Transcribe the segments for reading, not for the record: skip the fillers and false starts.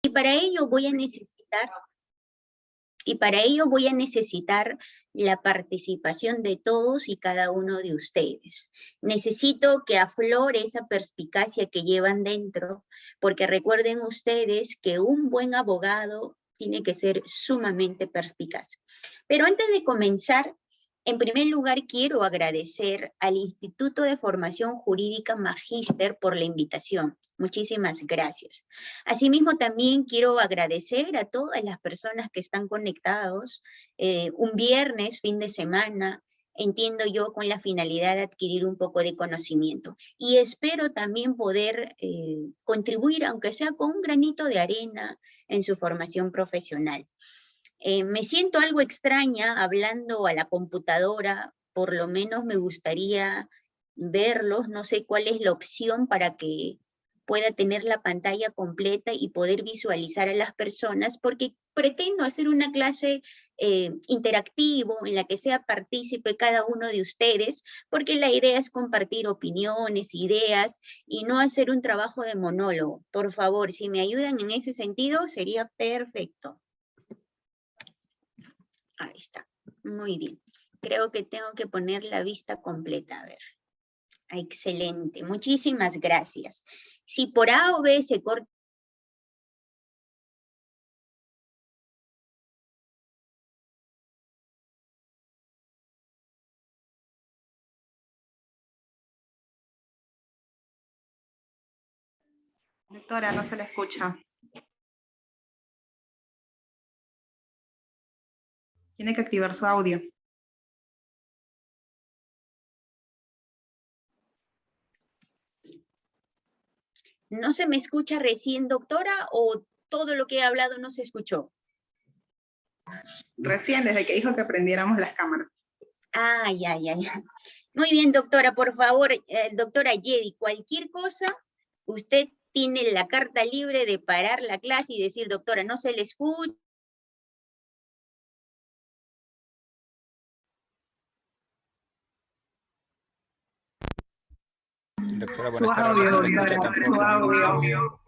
Y para ello voy a necesitar la participación de todos y cada uno de ustedes. Necesito que aflore esa perspicacia que llevan dentro, porque recuerden ustedes que un buen abogado tiene que ser sumamente perspicaz. Pero antes de comenzar, en primer lugar, quiero agradecer al Instituto de Formación Jurídica Magíster por la invitación. Muchísimas gracias. Asimismo, también quiero agradecer a todas las personas que están conectados un viernes, fin de semana, entiendo yo, con la finalidad de adquirir un poco de conocimiento. Y espero también poder contribuir, aunque sea con un granito de arena, en su formación profesional. Me siento algo extraña hablando a la computadora, por lo menos me gustaría verlos, no sé cuál es la opción para que pueda tener la pantalla completa y poder visualizar a las personas, porque pretendo hacer una clase interactivo en la que sea partícipe cada uno de ustedes, porque la idea es compartir opiniones, ideas y no hacer un trabajo de monólogo. Por favor, si me ayudan en ese sentido, sería perfecto. Ahí está, muy bien. Creo que tengo que poner la vista completa, a ver. Excelente, muchísimas gracias. Si por A o B se corta. Doctora, no se la escucha. Tiene que activar su audio. ¿No se me escucha recién, doctora, o todo lo que he hablado no se escuchó? Recién, desde que dijo que prendiéramos las cámaras. Ah, ya. Muy bien, doctora, por favor, doctora Yedi, cualquier cosa, usted tiene la carta libre de parar la clase y decir, doctora, no se le escucha. Doctora, Su buenas tardes, no se le escucha audio, tampoco. su audio.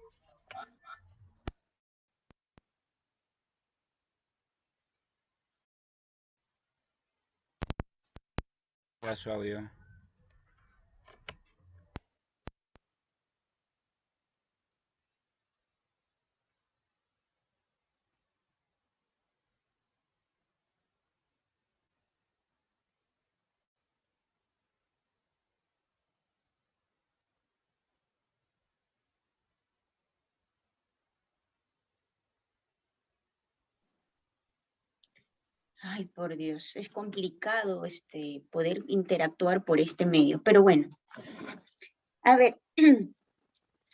Su audio. Ay, por Dios, es complicado poder interactuar por este medio, pero bueno. A ver,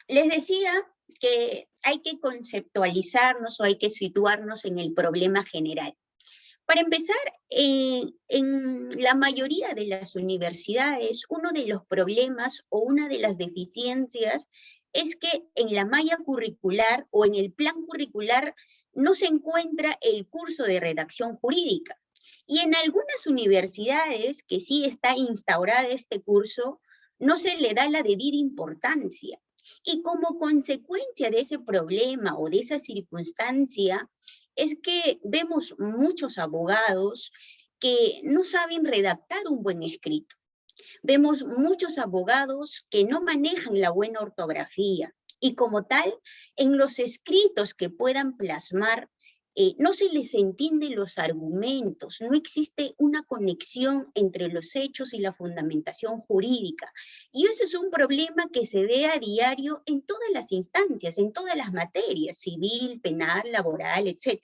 les decía que hay que conceptualizarnos o hay que situarnos en el problema general. Para empezar, en la mayoría de las universidades, uno de los problemas o una de las deficiencias es que en la malla curricular o en el plan curricular no se encuentra el curso de redacción jurídica. Y en algunas universidades que sí está instaurado este curso, no se le da la debida importancia. Y como consecuencia de ese problema o de esa circunstancia, es que vemos muchos abogados que no saben redactar un buen escrito. Vemos muchos abogados que no manejan la buena ortografía y como tal, en los escritos que puedan plasmar, no se les entienden los argumentos, no existe una conexión entre los hechos y la fundamentación jurídica. Y ese es un problema que se ve a diario en todas las instancias, en todas las materias, civil, penal, laboral, etc.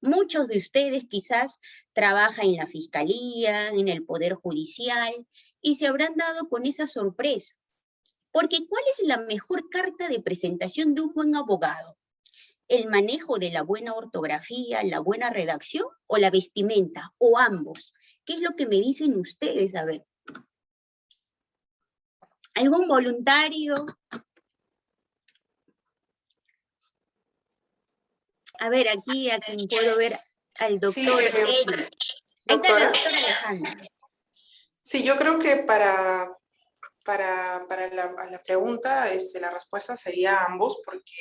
Muchos de ustedes quizás trabajan en la fiscalía, en el poder judicial, y se habrán dado con esa sorpresa. Porque ¿cuál es la mejor carta de presentación de un buen abogado? ¿El manejo de la buena ortografía, la buena redacción o la vestimenta? ¿O ambos? ¿Qué es lo que me dicen ustedes? A ver. ¿Algún voluntario? A ver, aquí puedo ver al doctor Eric. Ahí está la doctora Alejandra. Sí, yo creo que para la pregunta, la respuesta sería ambos, porque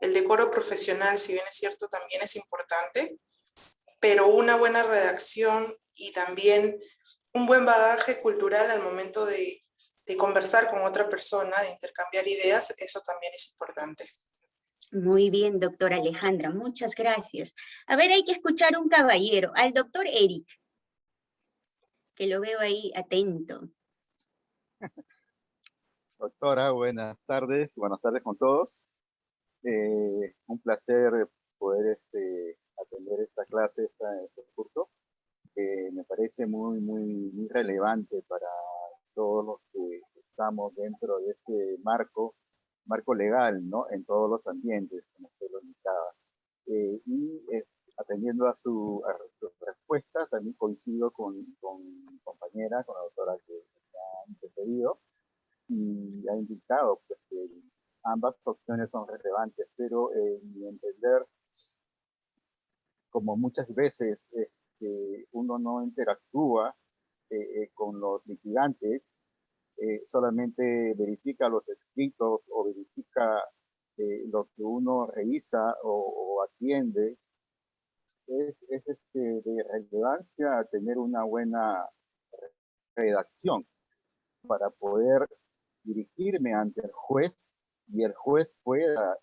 el decoro profesional, si bien es cierto, también es importante, pero una buena redacción y también un buen bagaje cultural al momento de conversar con otra persona, de intercambiar ideas, eso también es importante. Muy bien, doctora Alejandra, muchas gracias. A ver, hay que escuchar un caballero, al doctor Eric, que lo veo ahí atento. Doctora, buenas tardes con todos. Un placer poder atender esta clase, este curso, que me parece muy relevante para todos los que estamos dentro de este marco legal, ¿no? En todos los ambientes, como usted lo indicaba. Atendiendo a su respuesta, también coincido con mi compañera, con la doctora que me ha antecedido, y ha indicado pues, que ambas opciones son relevantes, pero en mi entender, como muchas veces uno no interactúa con los litigantes, solamente verifica los escritos o verifica lo que uno revisa o atiende, es de relevancia tener una buena redacción para poder dirigirme ante el juez y el juez pueda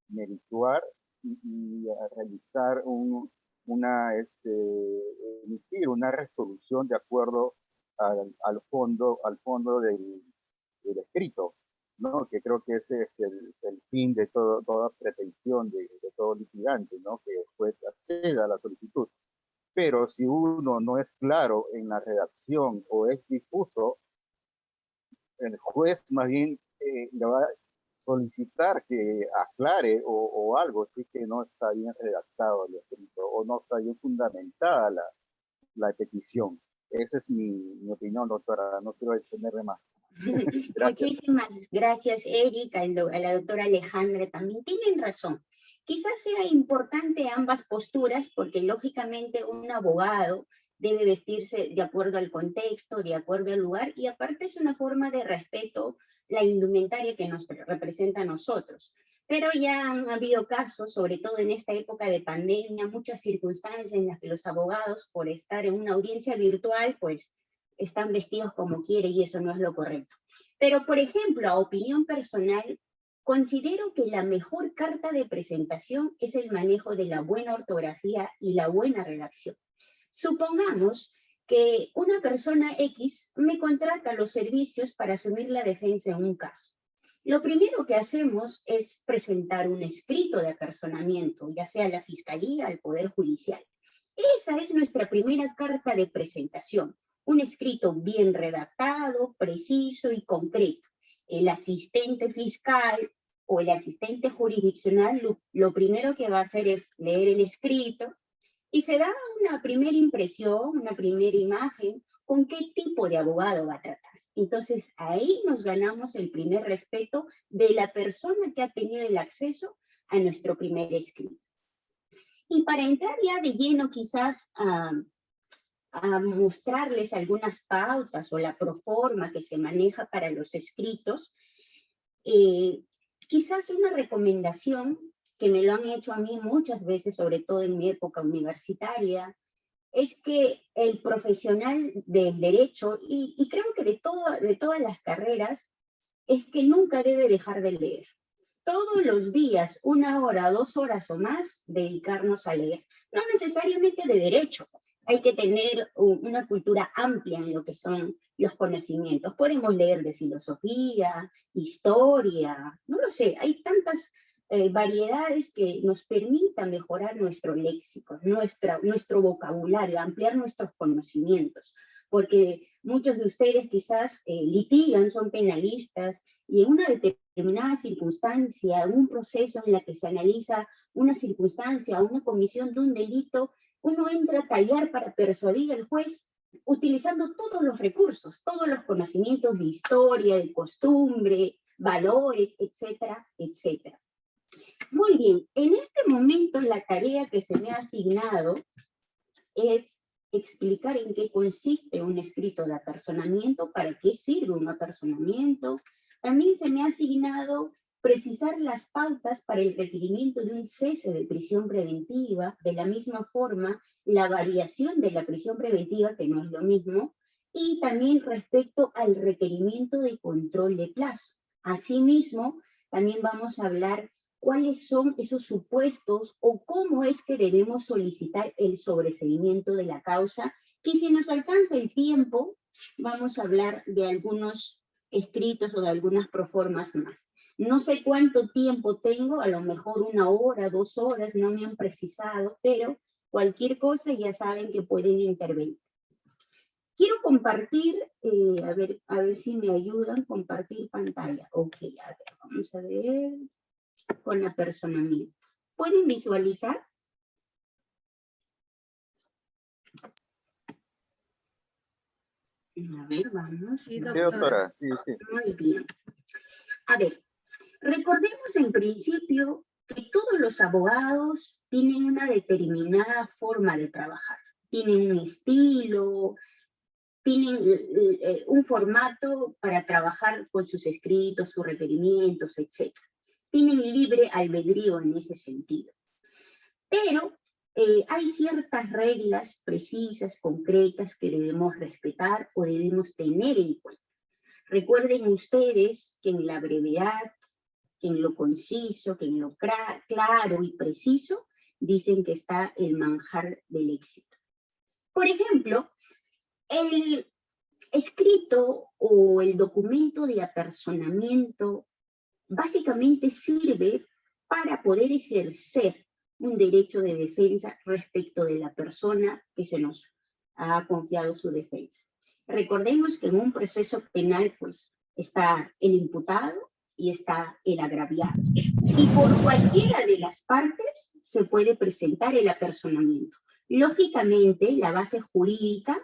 merituar y realizar emitir una resolución de acuerdo al fondo del escrito, ¿no? Que creo que ese es el fin de toda pretensión de todo litigante, ¿no? Que el juez acceda a la solicitud. Pero si uno no es claro en la redacción o es difuso, el juez más bien le va a solicitar que aclare o algo, sí que no está bien redactado el escrito o no está bien fundamentada la petición. Esa es mi opinión, doctora, no quiero extenderme más. Muchísimas gracias, Erika, a la doctora Alejandra también. Tienen razón. Quizás sea importante ambas posturas porque lógicamente un abogado debe vestirse de acuerdo al contexto, de acuerdo al lugar, y aparte es una forma de respeto la indumentaria que nos representa a nosotros. Pero ya han habido casos, sobre todo en esta época de pandemia, muchas circunstancias en las que los abogados, por estar en una audiencia virtual, pues están vestidos como quieren y eso no es lo correcto. Pero, por ejemplo, a opinión personal, considero que la mejor carta de presentación es el manejo de la buena ortografía y la buena redacción. Supongamos que una persona X me contrata los servicios para asumir la defensa en un caso. Lo primero que hacemos es presentar un escrito de apersonamiento, ya sea a la Fiscalía, al Poder Judicial. Esa es nuestra primera carta de presentación. Un escrito bien redactado, preciso y concreto. El asistente fiscal o el asistente jurisdiccional lo primero que va a hacer es leer el escrito y se da una primera impresión, una primera imagen con qué tipo de abogado va a tratar. Entonces ahí nos ganamos el primer respeto de la persona que ha tenido el acceso a nuestro primer escrito. Y para entrar ya de lleno quizás a mostrarles algunas pautas o la proforma que se maneja para los escritos, quizás una recomendación que me lo han hecho a mí muchas veces, sobre todo en mi época universitaria, es que el profesional del derecho, y creo que de todas las carreras, es que nunca debe dejar de leer. Todos los días, 1 hora, 2 horas o más, dedicarnos a leer. No necesariamente de derecho, hay que tener una cultura amplia en lo que son los conocimientos. Podemos leer de filosofía, historia, no lo sé, hay tantas variedades que nos permitan mejorar nuestro léxico, nuestro vocabulario, ampliar nuestros conocimientos, porque muchos de ustedes quizás litigan, son penalistas, y en una determinada circunstancia, en un proceso en la que se analiza una circunstancia, una comisión de un delito, uno entra a tallar para persuadir al juez utilizando todos los recursos, todos los conocimientos de historia, de costumbre, valores, etcétera, etcétera. Muy bien, en este momento la tarea que se me ha asignado es explicar en qué consiste un escrito de apersonamiento, para qué sirve un apersonamiento. También se me ha asignado precisar las pautas para el requerimiento de un cese de prisión preventiva, de la misma forma, la variación de la prisión preventiva, que no es lo mismo, y también respecto al requerimiento de control de plazo. Asimismo, también vamos a hablar cuáles son esos supuestos o cómo es que debemos solicitar el sobreseimiento de la causa, que si nos alcanza el tiempo, vamos a hablar de algunos escritos o de algunas proformas más. No sé cuánto tiempo tengo, a lo mejor 1 hora, 2 horas, no me han precisado, pero cualquier cosa ya saben que pueden intervenir. Quiero compartir, a ver si me ayudan, compartir pantalla. Ok, a ver, vamos a ver con apersonamiento. ¿Pueden visualizar? A ver, vamos. Sí, doctora, sí, sí. Muy bien. A ver, recordemos en principio que todos los abogados tienen una determinada forma de trabajar. Tienen un estilo, tienen un formato para trabajar con sus escritos, sus requerimientos, etc. Tienen libre albedrío en ese sentido. Pero hay ciertas reglas precisas, concretas, que debemos respetar o debemos tener en cuenta. Recuerden ustedes que en la brevedad, que en lo conciso, que en lo claro y preciso, dicen que está el manjar del éxito. Por ejemplo, el escrito o el documento de apersonamiento básicamente sirve para poder ejercer un derecho de defensa respecto de la persona que se nos ha confiado su defensa. Recordemos que en un proceso penal pues, está el imputado y está el agraviado. Y por cualquiera de las partes se puede presentar el apersonamiento. Lógicamente, la base jurídica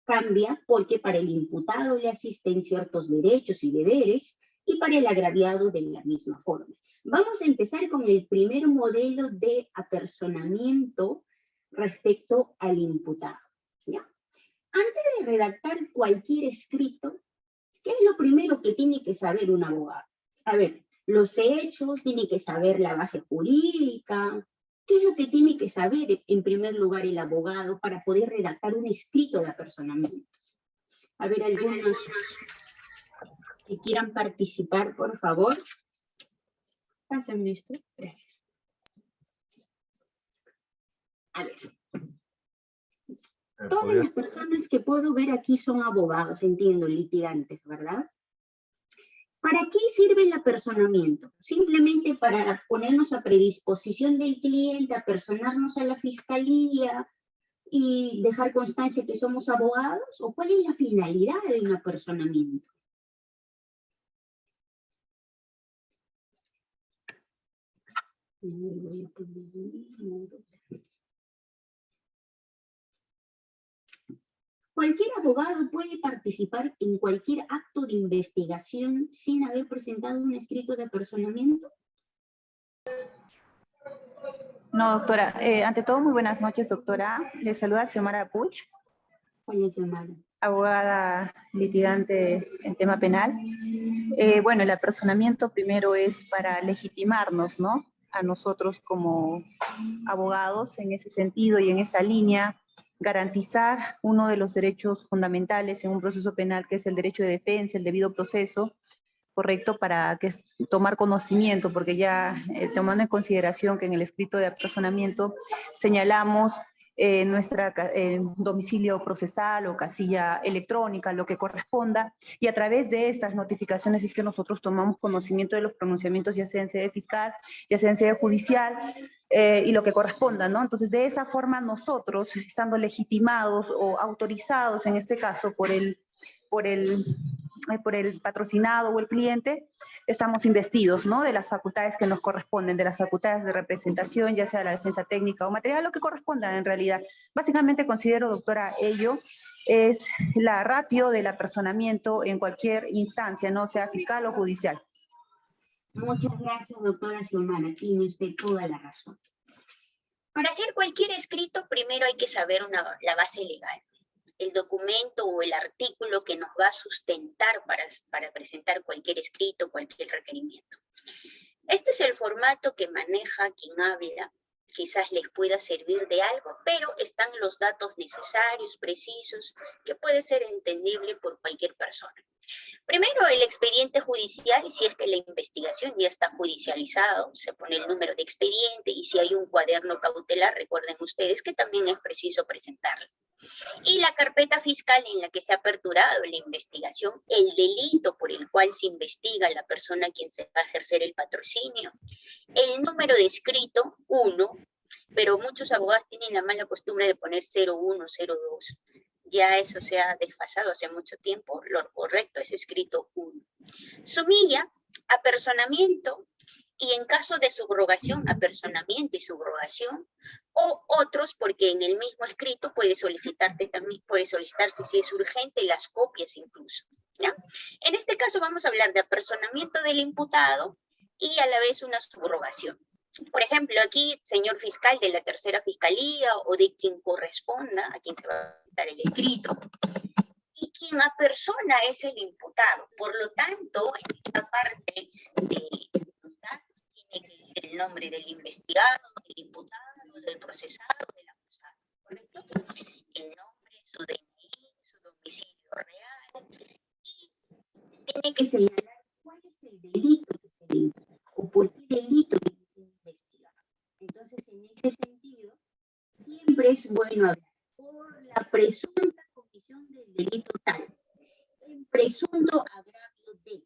cambia porque para el imputado le asisten ciertos derechos y deberes y para el agraviado de la misma forma. Vamos a empezar con el primer modelo de apersonamiento respecto al imputado. ¿Ya? Antes de redactar cualquier escrito, ¿qué es lo primero que tiene que saber un abogado? A ver, los hechos, tiene que saber la base jurídica. ¿Qué es lo que tiene que saber en primer lugar el abogado para poder redactar un escrito de apersonamiento? A ver, algunos que quieran participar, por favor. Pásenme esto. Gracias. A ver. Todas las personas que puedo ver aquí son abogados, entiendo, litigantes, ¿verdad? ¿Para qué sirve el apersonamiento? Simplemente para ponernos a predisposición del cliente, apersonarnos a la fiscalía y dejar constancia que somos abogados, ¿o cuál es la finalidad de un apersonamiento? Cualquier abogado puede participar en cualquier acto de investigación sin haber presentado un escrito de apersonamiento. No, doctora. Ante todo, muy buenas noches, doctora. Le saluda Xiomara Puch, ¿Cuál es, Xiomara? abogada litigante en tema penal. Bueno, el apersonamiento primero es para legitimarnos, ¿no? A nosotros como abogados en ese sentido y en esa línea, garantizar uno de los derechos fundamentales en un proceso penal, que es el derecho de defensa, el debido proceso, correcto, para que tomar conocimiento, porque ya tomando en consideración que en el escrito de apersonamiento señalamos nuestra domicilio procesal o casilla electrónica, lo que corresponda, y a través de estas notificaciones es que nosotros tomamos conocimiento de los pronunciamientos, ya sea en sede fiscal, ya sea en sede judicial, y lo que corresponda, ¿no? Entonces, de esa forma nosotros, estando legitimados o autorizados, en este caso, por el patrocinado o el cliente, estamos investidos, ¿no? De las facultades que nos corresponden, de las facultades de representación, ya sea la defensa técnica o material, lo que corresponda en realidad. Básicamente considero, doctora, ello es la ratio del apersonamiento en cualquier instancia, no sea fiscal o judicial. Muchas gracias, doctora Xiomara. Tiene usted toda la razón. Para hacer cualquier escrito, primero hay que saber la base legal. el documento o el artículo que nos va a sustentar para presentar cualquier escrito, cualquier requerimiento. Este es el formato que maneja quien habla. Quizás les pueda servir de algo, pero están los datos necesarios, precisos, que puede ser entendible por cualquier persona. Primero, el expediente judicial, y si es que la investigación ya está judicializado, se pone el número de expediente, y si hay un cuaderno cautelar, recuerden ustedes que también es preciso presentarlo. Y la carpeta fiscal en la que se ha aperturado la investigación, el delito por el cual se investiga la persona a quien se va a ejercer el patrocinio, el número de escrito, 1, pero muchos abogados tienen la mala costumbre de poner 01, 02. Ya eso se ha desfasado hace mucho tiempo, lo correcto es escrito 1. Sumilla, apersonamiento, y en caso de subrogación, apersonamiento y subrogación, o otros, porque en el mismo escrito puede solicitarse si es urgente las copias incluso, ¿ya? En este caso vamos a hablar de apersonamiento del imputado y a la vez una subrogación. Por ejemplo, aquí, señor fiscal de la tercera fiscalía o de quien corresponda, a quien se va a dar el escrito, y quien apersona es el imputado. Por lo tanto, en esta parte de los datos tiene que ir el nombre del investigado, del imputado, del procesado, del acusado, ¿correcto? El nombre, su DNI, su domicilio real, y tiene que señalar cuál es el delito que se le imputa, o por qué delito que se investiga. Entonces, en ese sentido, siempre es bueno hablar por la presunta comisión del delito tal, en presunto agravio de.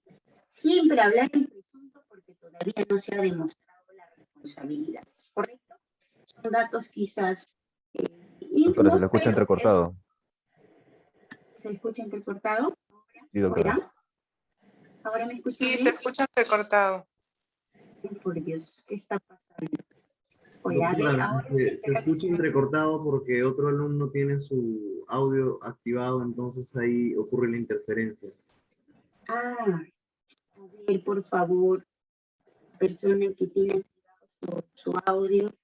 Siempre hablar en presunto porque todavía no se ha demostrado la responsabilidad, ¿correcto? Son datos quizás... Doctora, se lo escucha entrecortado. ¿Se escucha entrecortado? Sí, doctora. ¿Hola? ¿Ahora me escuchan Sí, bien? se escucha recortado. Por Dios, ¿qué está pasando? Hola, a ver, Doctora, ahora... se escucha entrecortado porque otro alumno tiene su audio activado, entonces ahí ocurre la interferencia. Ah, a ver, por favor, persona que tiene activado su audio.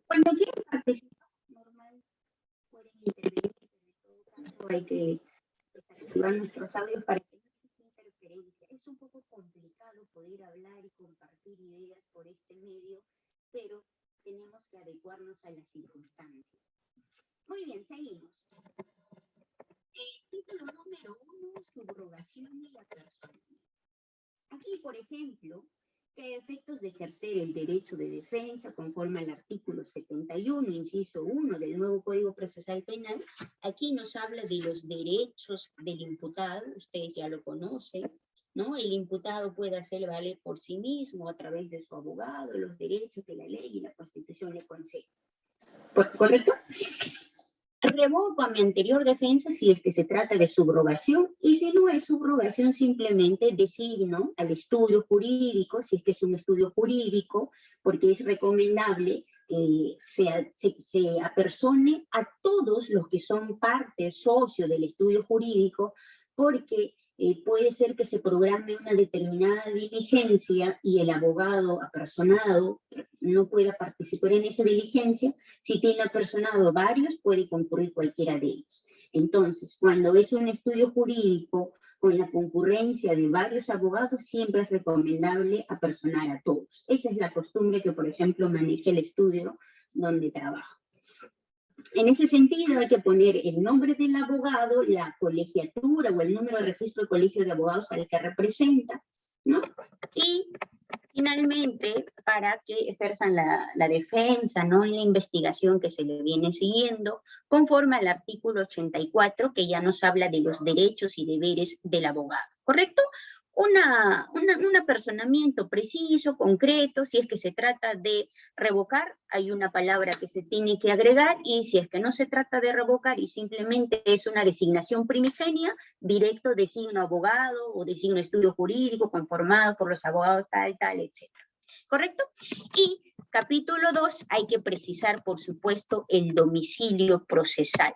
Cuando quieren participar, normal, pueden intervenir, pero en todo caso hay que desactivar nuestros audios para que no exista interferencia. Es un poco complicado poder hablar y compartir ideas por este medio, pero tenemos que adecuarnos a las circunstancias. Muy bien, seguimos. Título número 1, subrogación y apersonamiento. Aquí, por ejemplo, que a efectos de ejercer el derecho de defensa conforme al artículo 71, inciso 1 del nuevo Código Procesal Penal, aquí nos habla de los derechos del imputado, ustedes ya lo conocen, ¿no? El imputado puede hacer valer por sí mismo a través de su abogado los derechos que la ley y la Constitución le conceden. ¿Correcto? Revoco a mi anterior defensa si es que se trata de subrogación, y si no es subrogación simplemente designo al estudio jurídico, si es que es un estudio jurídico, porque es recomendable que se apersone a todos los que son parte, socio del estudio jurídico, porque puede ser que se programe una determinada diligencia y el abogado apersonado no pueda participar en esa diligencia. Si tiene apersonado varios, puede concurrir cualquiera de ellos. Entonces, cuando es un estudio jurídico con la concurrencia de varios abogados, siempre es recomendable apersonar a todos. Esa es la costumbre que, por ejemplo, maneja el estudio donde trabajo. En ese sentido, hay que poner el nombre del abogado, la colegiatura o el número de registro del colegio de abogados al que representa, ¿no? Y finalmente, para que ejerzan la defensa, ¿no? En la investigación que se le viene siguiendo, conforme al artículo 84, que ya nos habla de los derechos y deberes del abogado, ¿correcto? Un apersonamiento preciso, concreto. Si es que se trata de revocar, hay una palabra que se tiene que agregar, y si es que no se trata de revocar y simplemente es una designación primigenia, directo designo abogado o designo estudio jurídico conformado por los abogados tal, etc. ¿Correcto? Y capítulo 2, hay que precisar, por supuesto, el domicilio procesal.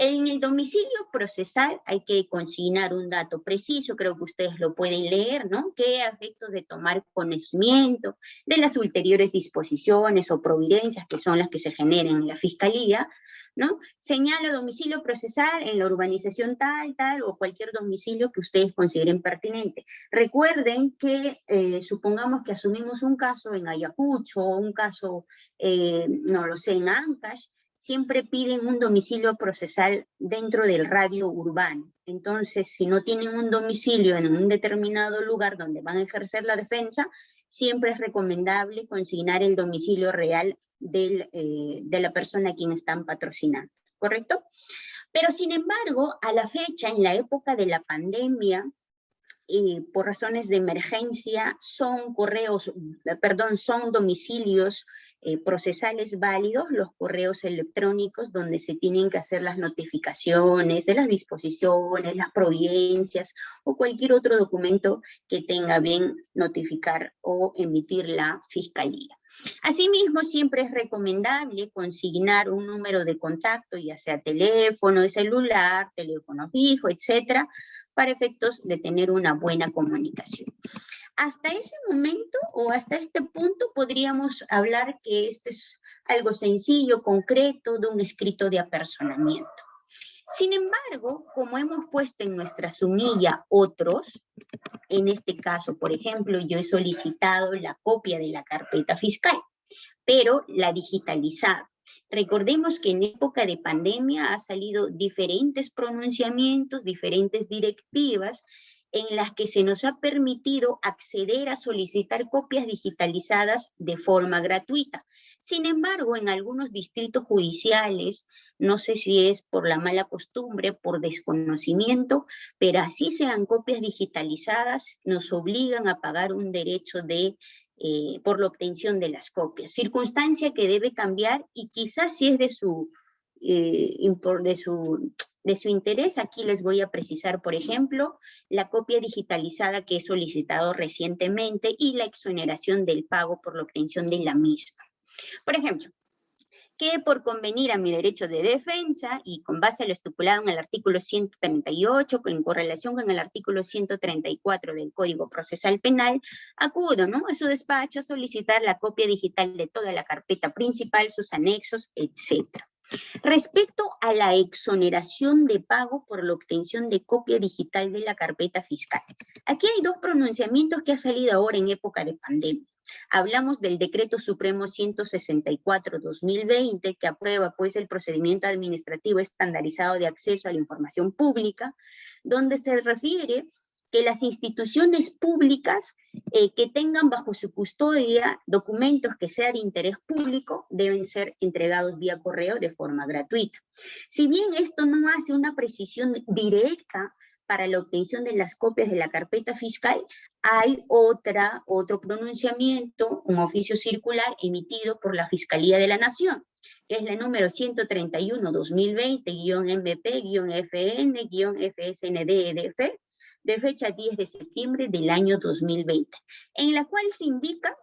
En el domicilio procesal hay que consignar un dato preciso, creo que ustedes lo pueden leer, ¿no? Que a efectos de tomar conocimiento de las ulteriores disposiciones o providencias que son las que se generan en la Fiscalía, ¿no? Señala domicilio procesal en la urbanización tal, tal, o cualquier domicilio que ustedes consideren pertinente. Recuerden que, supongamos que asumimos un caso en Ayacucho, o un caso, no lo sé, en Ancash, siempre piden un domicilio procesal dentro del radio urbano. Entonces, si no tienen un domicilio en un determinado lugar donde van a ejercer la defensa, siempre es recomendable consignar el domicilio real de la persona a quien están patrocinando, ¿correcto? Pero sin embargo, a la fecha, en la época de la pandemia, por razones de emergencia, son domicilios procesales válidos los correos electrónicos donde se tienen que hacer las notificaciones de las disposiciones, las providencias o cualquier otro documento que tenga bien notificar o emitir la Fiscalía. Asimismo, siempre es recomendable consignar un número de contacto, ya sea teléfono de celular, teléfono fijo, etcétera, para efectos de tener una buena comunicación. Hasta ese momento o hasta este punto podríamos hablar que este es algo sencillo, concreto, de un escrito de apersonamiento. Sin embargo, como hemos puesto en nuestra sumilla otros, en este caso, por ejemplo, yo he solicitado la copia de la carpeta fiscal, pero la digitalizada. Recordemos que en época de pandemia ha salido diferentes pronunciamientos, diferentes directivas, en las que se nos ha permitido acceder a solicitar copias digitalizadas de forma gratuita. Sin embargo, en algunos distritos judiciales, no sé si es por la mala costumbre, por desconocimiento, pero así sean copias digitalizadas, nos obligan a pagar un derecho por la obtención de las copias. Circunstancia que debe cambiar y quizás si es de su interés, aquí les voy a precisar, por ejemplo, la copia digitalizada que he solicitado recientemente y la exoneración del pago por la obtención de la misma. Por ejemplo, que por convenir a mi derecho de defensa y con base a lo estipulado en el artículo 138, en correlación con el artículo 134 del Código Procesal Penal, acudo, ¿no?, a su despacho a solicitar la copia digital de toda la carpeta principal, sus anexos, etc. Respecto a la exoneración de pago por la obtención de copia digital de la carpeta fiscal, aquí hay dos pronunciamientos que han salido ahora en época de pandemia. Hablamos del Decreto Supremo 164/2020, que aprueba pues el procedimiento administrativo estandarizado de acceso a la información pública, donde se refiere que las instituciones públicas que tengan bajo su custodia documentos que sean de interés público deben ser entregados vía correo de forma gratuita. Si bien esto no hace una precisión directa para la obtención de las copias de la carpeta fiscal, hay otro pronunciamiento, un oficio circular emitido por la Fiscalía de la Nación, que es la número 131-2020-MP-FN-FSND-EDF, de fecha 10 de septiembre del año 2020, en la cual se indica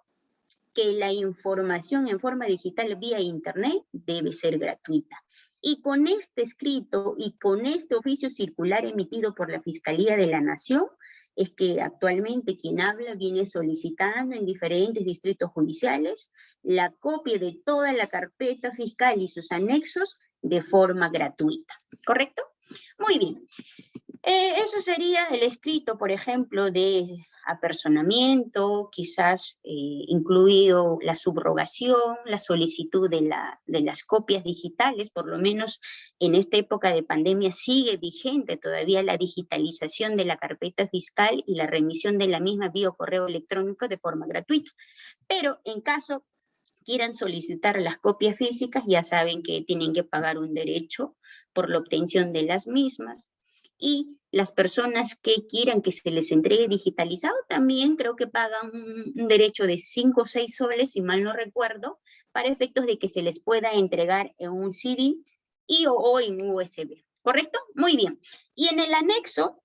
que la información en forma digital vía internet debe ser gratuita. Y con este escrito y con este oficio circular emitido por la Fiscalía de la Nación, es que actualmente quien habla viene solicitando en diferentes distritos judiciales la copia de toda la carpeta fiscal y sus anexos de forma gratuita. ¿Correcto? Muy bien. Eso sería el escrito, por ejemplo, de apersonamiento, quizás incluido la subrogación, la solicitud de las copias digitales, por lo menos en esta época de pandemia sigue vigente todavía la digitalización de la carpeta fiscal y la remisión de la misma vía correo electrónico de forma gratuita. Pero en caso quieran solicitar las copias físicas, ya saben que tienen que pagar un derecho por la obtención de las mismas. Y las personas que quieran que se les entregue digitalizado también creo que pagan un derecho de 5 o 6 soles, si mal no recuerdo, para efectos de que se les pueda entregar en un CD o en USB. ¿Correcto? Muy bien. Y en el anexo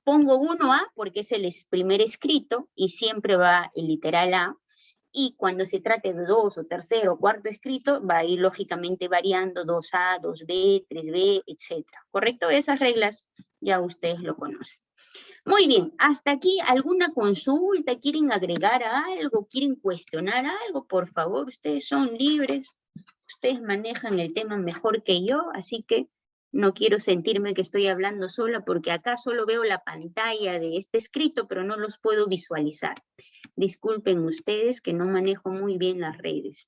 pongo 1A porque es el primer escrito y siempre va el literal A. Y cuando se trate de 2 o tercero o cuarto escrito, va a ir lógicamente variando 2A, 2B, 3B, etc. ¿Correcto? Esas reglas ya ustedes lo conocen. Muy bien, hasta aquí, ¿alguna consulta? ¿Quieren agregar algo? ¿Quieren cuestionar algo? Por favor, ustedes son libres. ustedes manejan el tema mejor que yo, así que no quiero sentirme que estoy hablando sola, porque acá solo veo la pantalla de este escrito, pero no los puedo visualizar. Disculpen ustedes que no manejo muy bien las redes.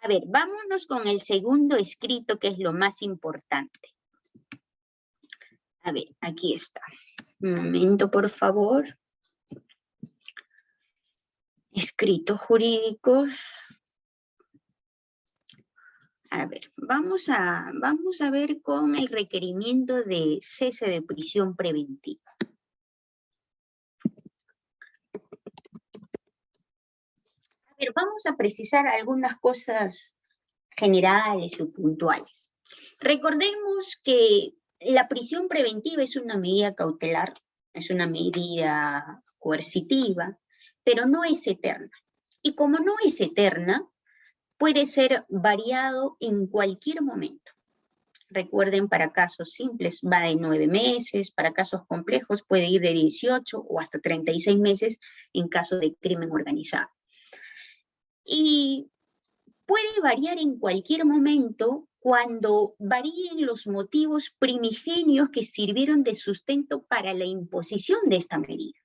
A ver, vámonos con el segundo escrito, que es lo más importante. A ver, aquí está. Un momento, por favor. Escritos jurídicos. A ver, vamos a ver con el requerimiento de cese de prisión preventiva. A ver, vamos a precisar algunas cosas generales o puntuales. Recordemos que la prisión preventiva es una medida cautelar, es una medida coercitiva, pero no es eterna. Y como no es eterna, puede ser variado en cualquier momento. Recuerden, para casos simples va de 9 meses, para casos complejos puede ir de 18 o hasta 36 meses en caso de crimen organizado. Y puede variar en cualquier momento cuando varíen los motivos primigenios que sirvieron de sustento para la imposición de esta medida.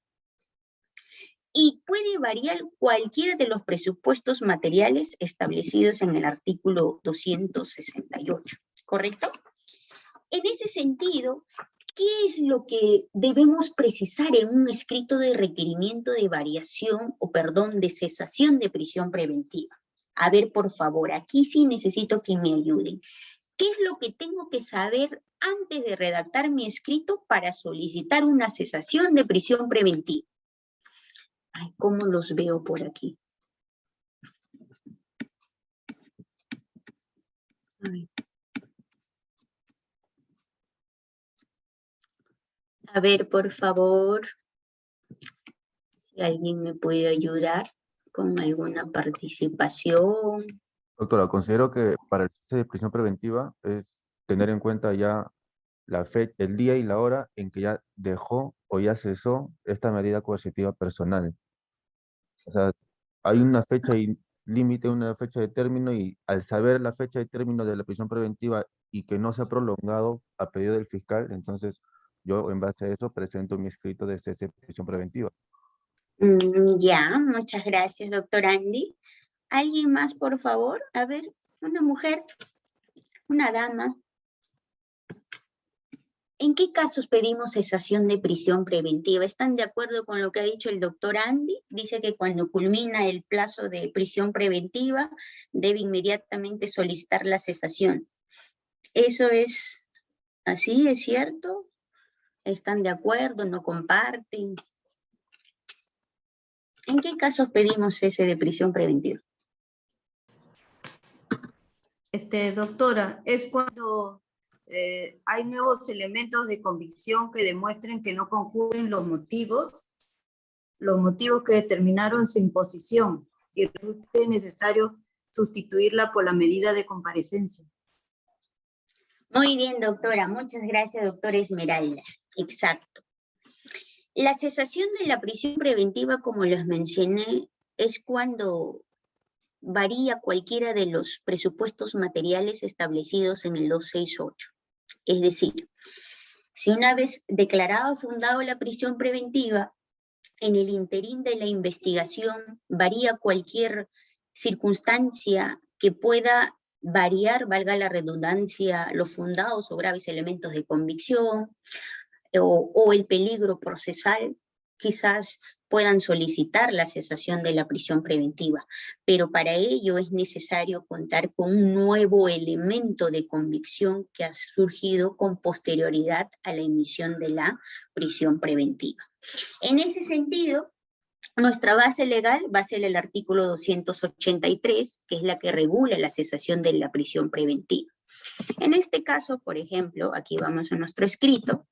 Y puede variar cualquiera de los presupuestos materiales establecidos en el artículo 268, ¿correcto? En ese sentido, ¿qué es lo que debemos precisar en un escrito de requerimiento de variación o, perdón, de cesación de prisión preventiva? A ver, por favor, aquí sí necesito que me ayuden. ¿Qué es lo que tengo que saber antes de redactar mi escrito para solicitar una cesación de prisión preventiva? Ay, ¿cómo los veo por aquí? Ay. A ver, por favor, si alguien me puede ayudar con alguna participación. Doctora, considero que para el cese de prisión preventiva es tener en cuenta ya la fecha, el día y la hora en que ya dejó o ya cesó esta medida coercitiva personal. O sea, hay una fecha límite, una fecha de término, y al saber la fecha de término de la prisión preventiva y que no se ha prolongado a pedido del fiscal, entonces yo en base a eso presento mi escrito de cese de prisión preventiva. Ya, muchas gracias, doctor Andy. ¿Alguien más, por favor? A ver, una mujer, una dama. ¿En qué casos pedimos cesación de prisión preventiva? ¿Están de acuerdo con lo que ha dicho el doctor Andy? Dice que cuando culmina el plazo de prisión preventiva, debe inmediatamente solicitar la cesación. ¿Eso es así? ¿Es cierto? ¿Están de acuerdo? ¿No comparten? ¿En qué casos pedimos cese de prisión preventiva? Doctora, es cuando hay nuevos elementos de convicción que demuestren que no concurren los motivos que determinaron su imposición y resulte necesario sustituirla por la medida de comparecencia. Muy bien, doctora. Muchas gracias, doctora Esmeralda. Exacto. La cesación de la prisión preventiva, como les mencioné, es cuando varía cualquiera de los presupuestos materiales establecidos en el 268. Es decir, si una vez declarado fundado la prisión preventiva, en el interín de la investigación varía cualquier circunstancia que pueda variar, valga la redundancia, los fundados o graves elementos de convicción o el peligro procesal, quizás puedan solicitar la cesación de la prisión preventiva, pero para ello es necesario contar con un nuevo elemento de convicción que ha surgido con posterioridad a la emisión de la prisión preventiva. En ese sentido, nuestra base legal va a ser el artículo 283, que es la que regula la cesación de la prisión preventiva. En este caso, por ejemplo, aquí vamos a nuestro escrito,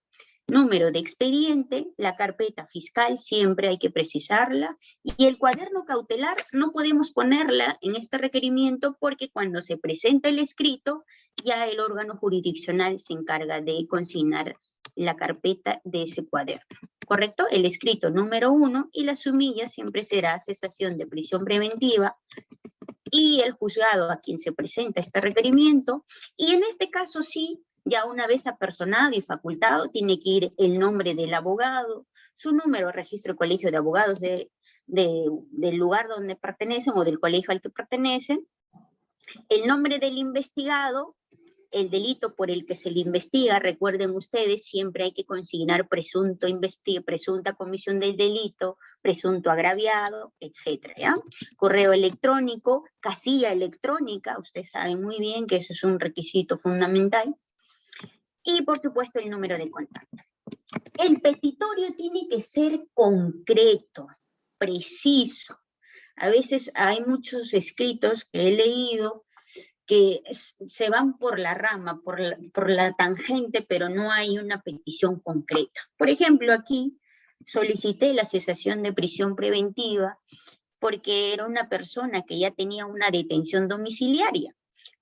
número de expediente, la carpeta fiscal siempre hay que precisarla, y el cuaderno cautelar no podemos ponerla en este requerimiento porque cuando se presenta el escrito, ya el órgano jurisdiccional se encarga de consignar la carpeta de ese cuaderno. ¿Correcto? El escrito número 1 y la sumilla siempre será cesación de prisión preventiva y el juzgado a quien se presenta este requerimiento, y en este caso sí, ya una vez apersonado y facultado, tiene que ir el nombre del abogado, su número de registro del colegio de abogados del lugar donde pertenecen o del colegio al que pertenecen, el nombre del investigado, el delito por el que se le investiga. Recuerden ustedes, siempre hay que consignar presunta comisión del delito, presunto agraviado, etcétera, ¿ya? Correo electrónico, casilla electrónica, ustedes saben muy bien que eso es un requisito fundamental, y por supuesto el número de contacto. El petitorio tiene que ser concreto, preciso. A veces hay muchos escritos que he leído que se van por la rama, por la tangente, pero no hay una petición concreta. Por ejemplo, aquí solicité la cesación de prisión preventiva porque era una persona que ya tenía una detención domiciliaria,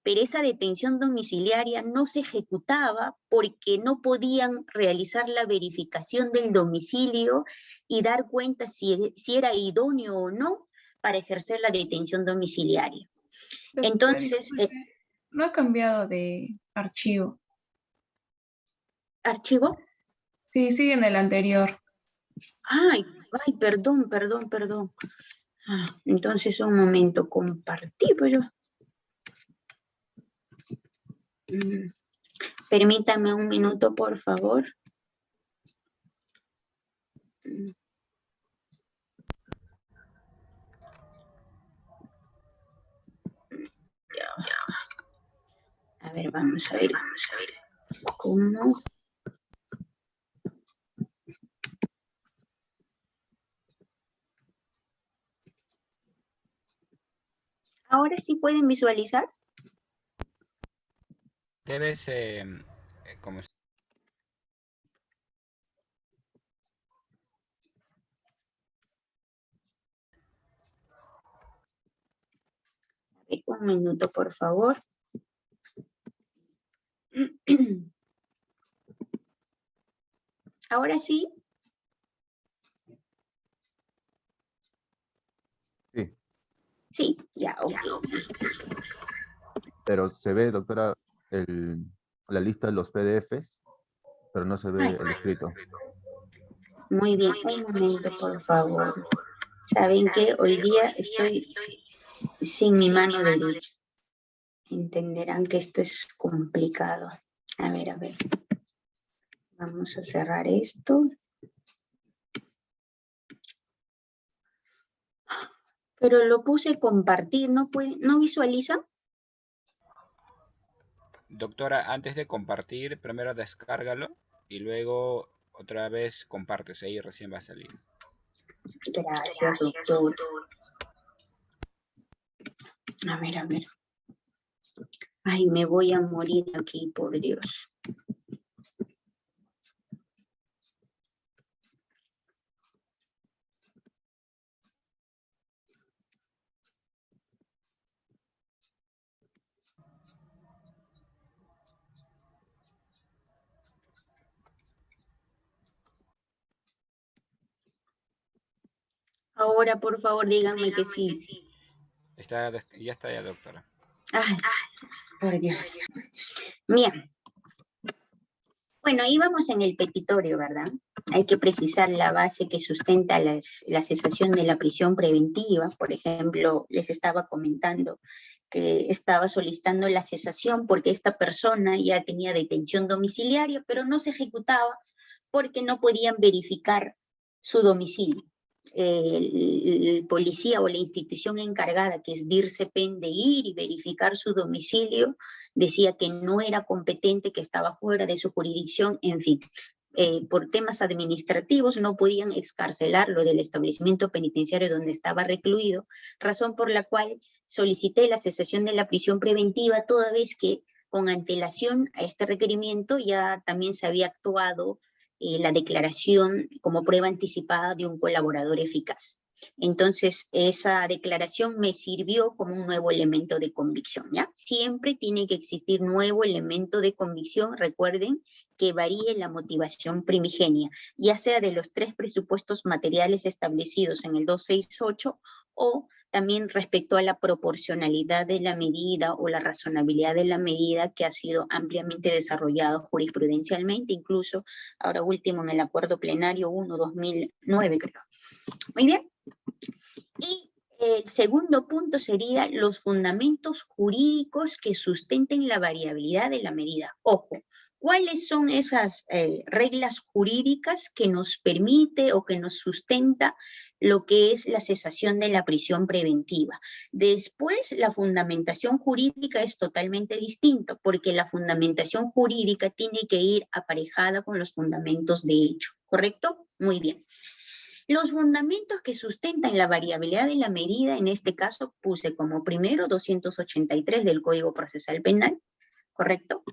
pero esa detención domiciliaria no se ejecutaba porque no podían realizar la verificación del domicilio y dar cuenta si era idóneo o no para ejercer la detención domiciliaria. Entonces, no ha cambiado de archivo. ¿Archivo? Sí, sigue en el anterior. Ay, perdón. Entonces, un momento, compartí, pues yo. Permítame un minuto, por favor. A ver, vamos a ver. ¿Cómo? ¿Ahora sí pueden visualizar? Debes, como A ver, un minuto, por favor. ¿Ahora sí? Sí, Sí, ya, ok. pero se ve, doctora, la lista de los PDFs, pero no se ve Ay. el escrito. Muy bien, un momento, por favor. ¿Saben qué? Hoy día estoy sin mi mano derecha. Entenderán que esto es complicado. A ver. Vamos a cerrar esto. Pero lo puse compartir, ¿no visualiza? doctora, antes de compartir, primero descárgalo y luego otra vez compartes, ahí recién va a salir. Gracias, doctor. A ver. Ay, me voy a morir aquí, por Dios. Ahora, por favor, díganme que sí. Ya está ya, doctora. Ay, por Dios. Bien. Bueno, íbamos en el petitorio, ¿verdad? Hay que precisar la base que sustenta la cesación de la prisión preventiva. Por ejemplo, les estaba comentando que estaba solicitando la cesación porque esta persona ya tenía detención domiciliaria, pero no se ejecutaba porque no podían verificar su domicilio. El policía o la institución encargada, que es DIRCEPEN, de ir y verificar su domicilio, decía que no era competente, que estaba fuera de su jurisdicción, en fin. Por temas administrativos no podían excarcelarlo del establecimiento penitenciario donde estaba recluido, razón por la cual solicité la cesación de la prisión preventiva, toda vez que con antelación a este requerimiento ya también se había actuado la declaración como prueba anticipada de un colaborador eficaz. Entonces, esa declaración me sirvió como un nuevo elemento de convicción, ¿ya? Siempre tiene que existir nuevo elemento de convicción, recuerden, que varíe la motivación primigenia, ya sea de los 3 presupuestos materiales establecidos en el 268 o también respecto a la proporcionalidad de la medida o la razonabilidad de la medida que ha sido ampliamente desarrollado jurisprudencialmente, incluso ahora último en el Acuerdo Plenario 1/2009, creo. Muy bien. Y el segundo punto sería los fundamentos jurídicos que sustenten la variabilidad de la medida. Ojo, ¿cuáles son esas reglas jurídicas que nos permite o que nos sustenta lo que es la cesación de la prisión preventiva? Después, la fundamentación jurídica es totalmente distinto, porque la fundamentación jurídica tiene que ir aparejada con los fundamentos de hecho, ¿correcto? Muy bien. Los fundamentos que sustentan la variabilidad de la medida, en este caso puse como primero 283 del Código Procesal Penal, ¿correcto?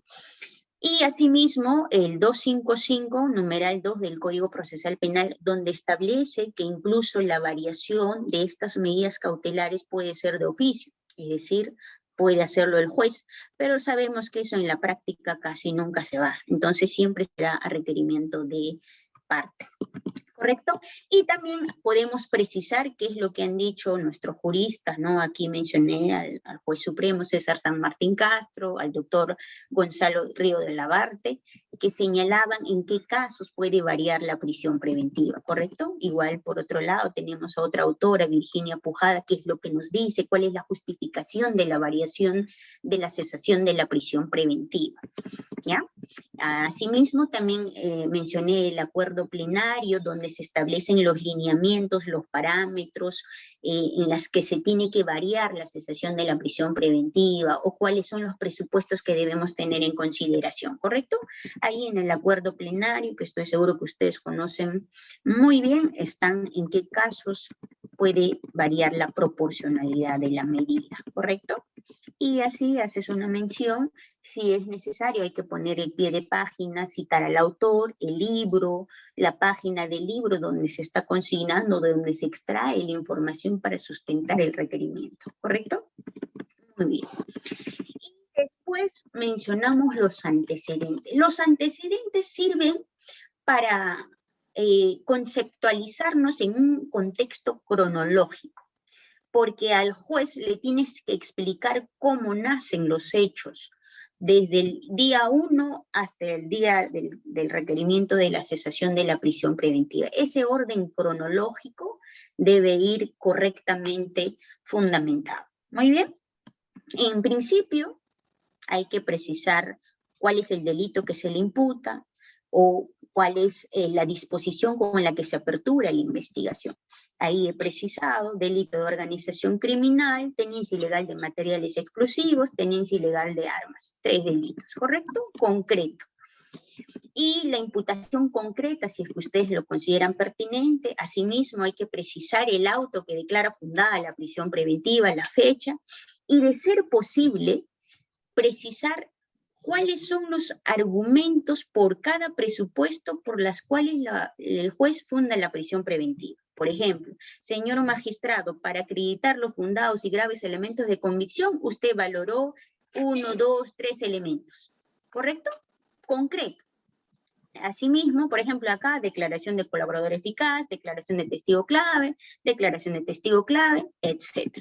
Y asimismo el 255, numeral 2 del Código Procesal Penal, donde establece que incluso la variación de estas medidas cautelares puede ser de oficio, es decir, puede hacerlo el juez, pero sabemos que eso en la práctica casi nunca se va, entonces siempre será a requerimiento de parte. ¿Correcto? Y también podemos precisar qué es lo que han dicho nuestros juristas, ¿no? Aquí mencioné al juez supremo César San Martín Castro, al doctor Gonzalo Río de la Barte, que señalaban en qué casos puede variar la prisión preventiva, ¿correcto? Igual, por otro lado, tenemos a otra autora, Virginia Pujada, que es lo que nos dice cuál es la justificación de la variación de la cesación de la prisión preventiva, ¿ya? Asimismo, también mencioné el acuerdo plenario, donde se establecen los lineamientos, los parámetros en las que se tiene que variar la cesación de la prisión preventiva, o cuáles son los presupuestos que debemos tener en consideración, ¿correcto? Ahí en el acuerdo plenario, que estoy seguro que ustedes conocen muy bien, están en qué casos puede variar la proporcionalidad de la medida, ¿correcto? Y así haces una mención, si es necesario hay que poner el pie de página, citar al autor, el libro, la página del libro donde se está consignando, de donde se extrae la información para sustentar el requerimiento, ¿correcto? Muy bien. Y después mencionamos los antecedentes. Los antecedentes sirven para conceptualizarnos en un contexto cronológico, porque al juez le tienes que explicar cómo nacen los hechos, desde el día 1 hasta el día del requerimiento de la cesación de la prisión preventiva. Ese orden cronológico debe ir correctamente fundamentado. Muy bien. En principio, hay que precisar cuál es el delito que se le imputa o cuál es la disposición con la que se apertura la investigación. Ahí he precisado delito de organización criminal, tenencia ilegal de materiales explosivos, tenencia ilegal de armas. 3 delitos, ¿correcto? Concreto. Y la imputación concreta, si es que ustedes lo consideran pertinente, asimismo hay que precisar el auto que declara fundada la prisión preventiva, la fecha, y de ser posible, precisar cuáles son los argumentos por cada presupuesto por las cuales el juez funda la prisión preventiva. Por ejemplo, señor magistrado, para acreditar los fundados y graves elementos de convicción, usted valoró 1, 2, 3 elementos. ¿Correcto? Concreto. Asimismo, por ejemplo, acá, declaración de colaborador eficaz, declaración de testigo clave, etc.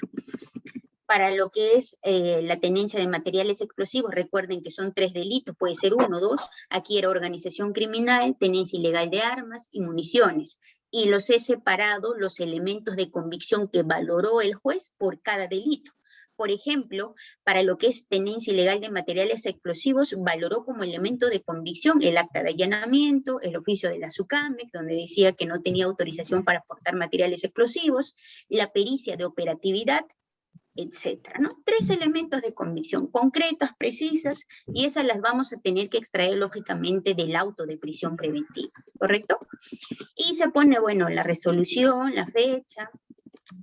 Para lo que es la tenencia de materiales explosivos, recuerden que son 3 delitos, puede ser 1, 2, aquí era organización criminal, tenencia ilegal de armas y municiones. Y los he separado los elementos de convicción que valoró el juez por cada delito. Por ejemplo, para lo que es tenencia ilegal de materiales explosivos, valoró como elemento de convicción el acta de allanamiento, el oficio de la SUCAMEC, donde decía que no tenía autorización para portar materiales explosivos, la pericia de operatividad, etcétera, ¿no? 3 elementos de convicción concretas, precisas, y esas las vamos a tener que extraer lógicamente del auto de prisión preventiva, ¿correcto? Y se pone, bueno, la resolución, la fecha,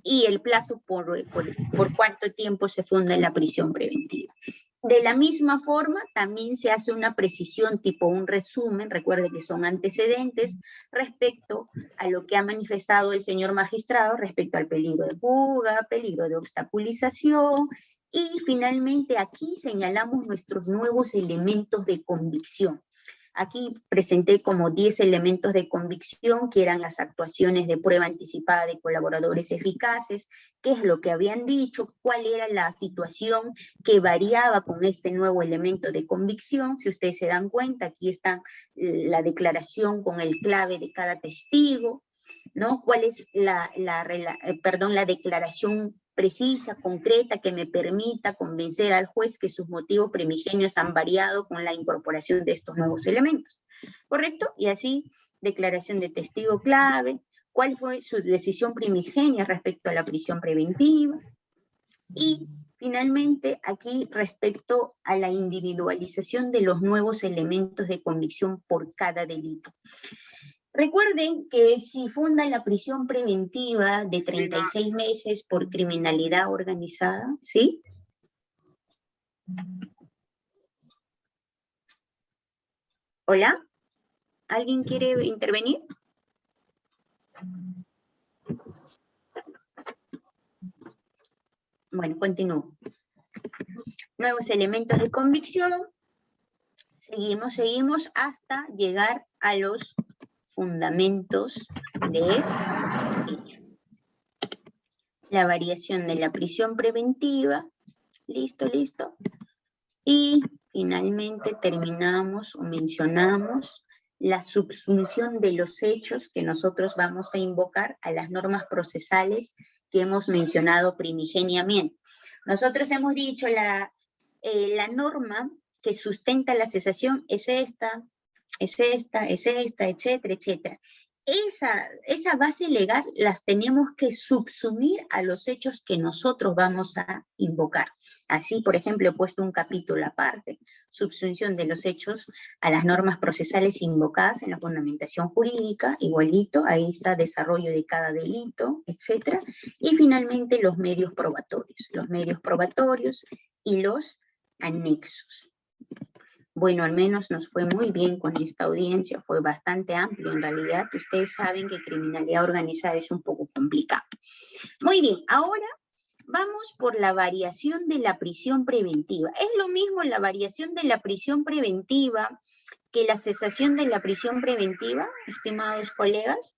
y el plazo por cuánto tiempo se funda en la prisión preventiva. De la misma forma, también se hace una precisión tipo un resumen, recuerde que son antecedentes, respecto a lo que ha manifestado el señor magistrado respecto al peligro de fuga, peligro de obstaculización, y finalmente aquí señalamos nuestros nuevos elementos de convicción. Aquí presenté como 10 elementos de convicción, que eran las actuaciones de prueba anticipada de colaboradores eficaces, qué es lo que habían dicho, cuál era la situación que variaba con este nuevo elemento de convicción. Si ustedes se dan cuenta, aquí está la declaración con el clave de cada testigo, ¿no? ¿Cuál es la declaración precisa, concreta, que me permita convencer al juez que sus motivos primigenios han variado con la incorporación de estos nuevos elementos? ¿Correcto? Y así, declaración de testigo clave, cuál fue su decisión primigenia respecto a la prisión preventiva, y finalmente aquí respecto a la individualización de los nuevos elementos de convicción por cada delito. Recuerden que si funda la prisión preventiva de 36 meses por criminalidad organizada, ¿sí? ¿Hola? ¿Alguien quiere intervenir? Bueno, continúo. Nuevos elementos de convicción. Seguimos hasta llegar a los fundamentos de hecho. La variación de la prisión preventiva. Listo. Y finalmente terminamos o mencionamos la subsunción de los hechos que nosotros vamos a invocar a las normas procesales que hemos mencionado primigeniamente. Nosotros hemos dicho la norma que sustenta la cesación es esta, etcétera. Esa base legal las tenemos que subsumir a los hechos que nosotros vamos a invocar. Así, por ejemplo, he puesto un capítulo aparte, subsunción de los hechos a las normas procesales invocadas en la fundamentación jurídica, igualito, ahí está desarrollo de cada delito, etcétera. Y finalmente los medios probatorios y los anexos. Bueno, al menos nos fue muy bien con esta audiencia, fue bastante amplio en realidad. Ustedes saben que criminalidad organizada es un poco complicado. Muy bien, ahora vamos por la variación de la prisión preventiva. ¿Es lo mismo la variación de la prisión preventiva que la cesación de la prisión preventiva, estimados colegas?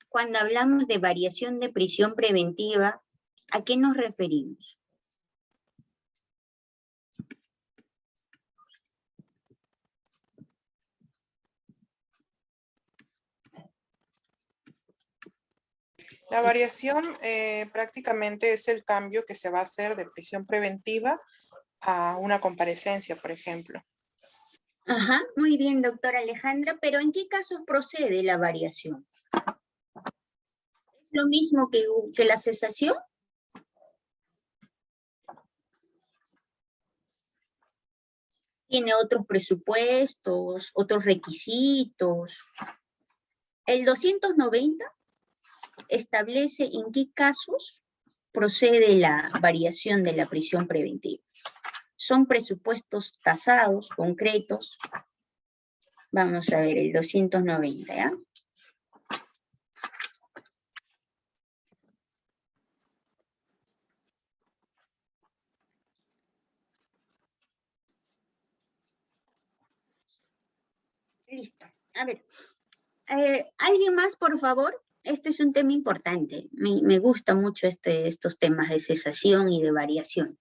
Cuando hablamos de variación de prisión preventiva, ¿a qué nos referimos? La variación prácticamente es el cambio que se va a hacer de prisión preventiva a una comparecencia, por ejemplo. Ajá, muy bien, doctora Alejandra, pero ¿en qué casos procede la variación? ¿Es lo mismo que la cesación? ¿Tiene otros presupuestos, otros requisitos? El 290 establece en qué casos procede la variación de la prisión preventiva. Son presupuestos tasados, concretos. Vamos a ver el 290, ¿ya? Listo. A ver, ¿alguien más, por favor? Este es un tema importante. Me gusta mucho estos temas de cesación y de variación.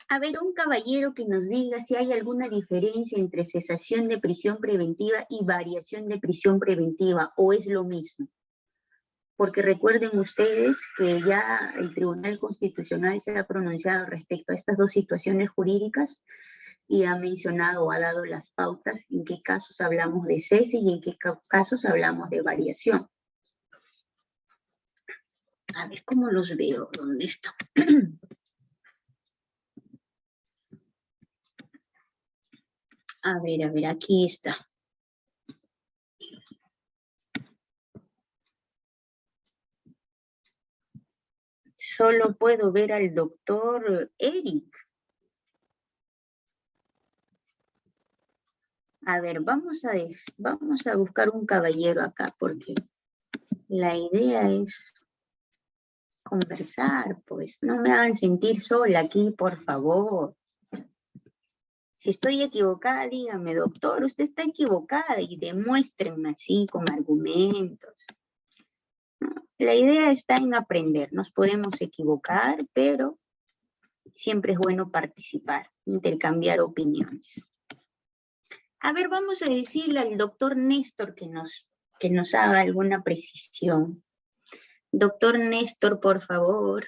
A ver, un caballero que nos diga si hay alguna diferencia entre cesación de prisión preventiva y variación de prisión preventiva, o es lo mismo. Porque recuerden ustedes que ya el Tribunal Constitucional se ha pronunciado respecto a estas dos situaciones jurídicas y ha mencionado o ha dado las pautas en qué casos hablamos de cese y en qué casos hablamos de variación. A ver, ¿cómo los veo? ¿Dónde está? A ver, aquí está. Solo puedo ver al doctor Eric. A ver, vamos a buscar un caballero acá, porque la idea es conversar, pues. No me hagan sentir sola aquí, por favor. Si estoy equivocada, dígame, doctor, usted está equivocada y demuéstrenme así con argumentos. La idea está en aprender. Nos podemos equivocar, pero siempre es bueno participar, intercambiar opiniones. A ver, vamos a decirle al doctor Néstor que nos haga alguna precisión. Doctor Néstor, por favor.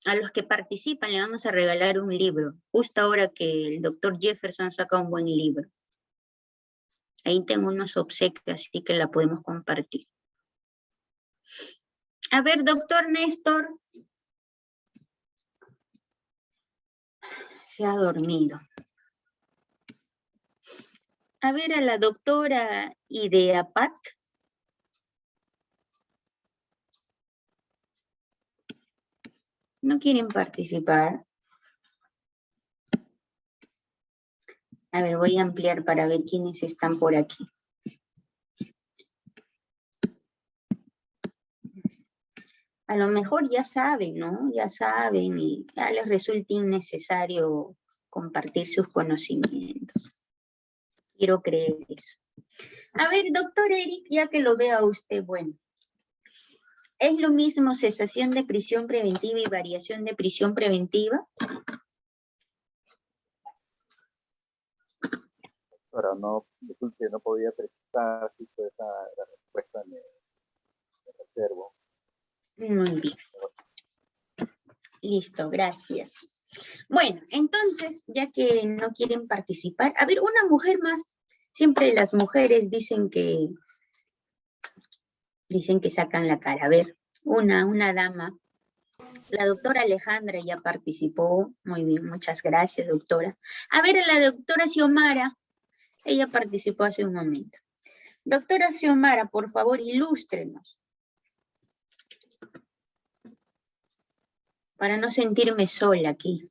A los que participan le vamos a regalar un libro, justo ahora que el doctor Jefferson saca un buen libro. Ahí tengo unos obsequios, así que la podemos compartir. A ver, doctor Néstor. Se ha dormido. A ver, a la doctora Ideapat. ¿No quieren participar? A ver, voy a ampliar para ver quiénes están por aquí. A lo mejor ya saben, ¿no? Ya saben y ya les resulta innecesario compartir sus conocimientos. Quiero creer eso. A ver, doctor Eric, ya que lo vea usted, bueno. ¿Es lo mismo cesación de prisión preventiva y variación de prisión preventiva? Ahora, no, disculpe, no podía precisar si fue esa la respuesta, me reservo. Muy bien. Listo, gracias. Bueno, entonces, ya que no quieren participar, a ver, una mujer más. Siempre las mujeres dicen que sacan la cara. A ver, una dama. La doctora Alejandra ya participó. Muy bien, muchas gracias, doctora. A ver, a la doctora Xiomara. Ella participó hace un momento. Doctora Xiomara, por favor, ilústrenos. Para no sentirme sola aquí.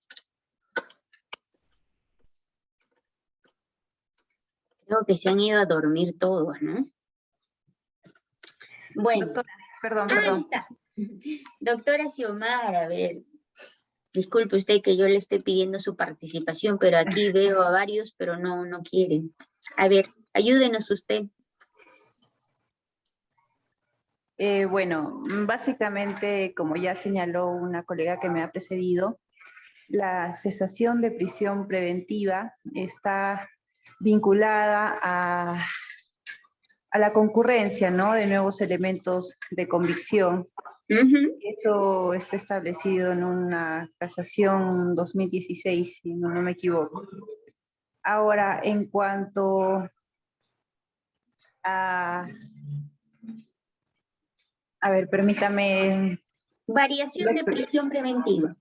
Creo que se han ido a dormir todos, ¿no? Bueno. Doctora, perdón. Ahí está. Doctora Xiomara, a ver. Disculpe usted que yo le esté pidiendo su participación, pero aquí veo a varios, pero no quieren. A ver, ayúdenos usted. Bueno, básicamente, como ya señaló una colega que me ha precedido, la cesación de prisión preventiva está vinculada a la concurrencia, ¿no?, de nuevos elementos de convicción. Eso está establecido en una casación 2016, si no me equivoco. Ahora, en cuanto a ver, permítame. Variación de prisión preventiva.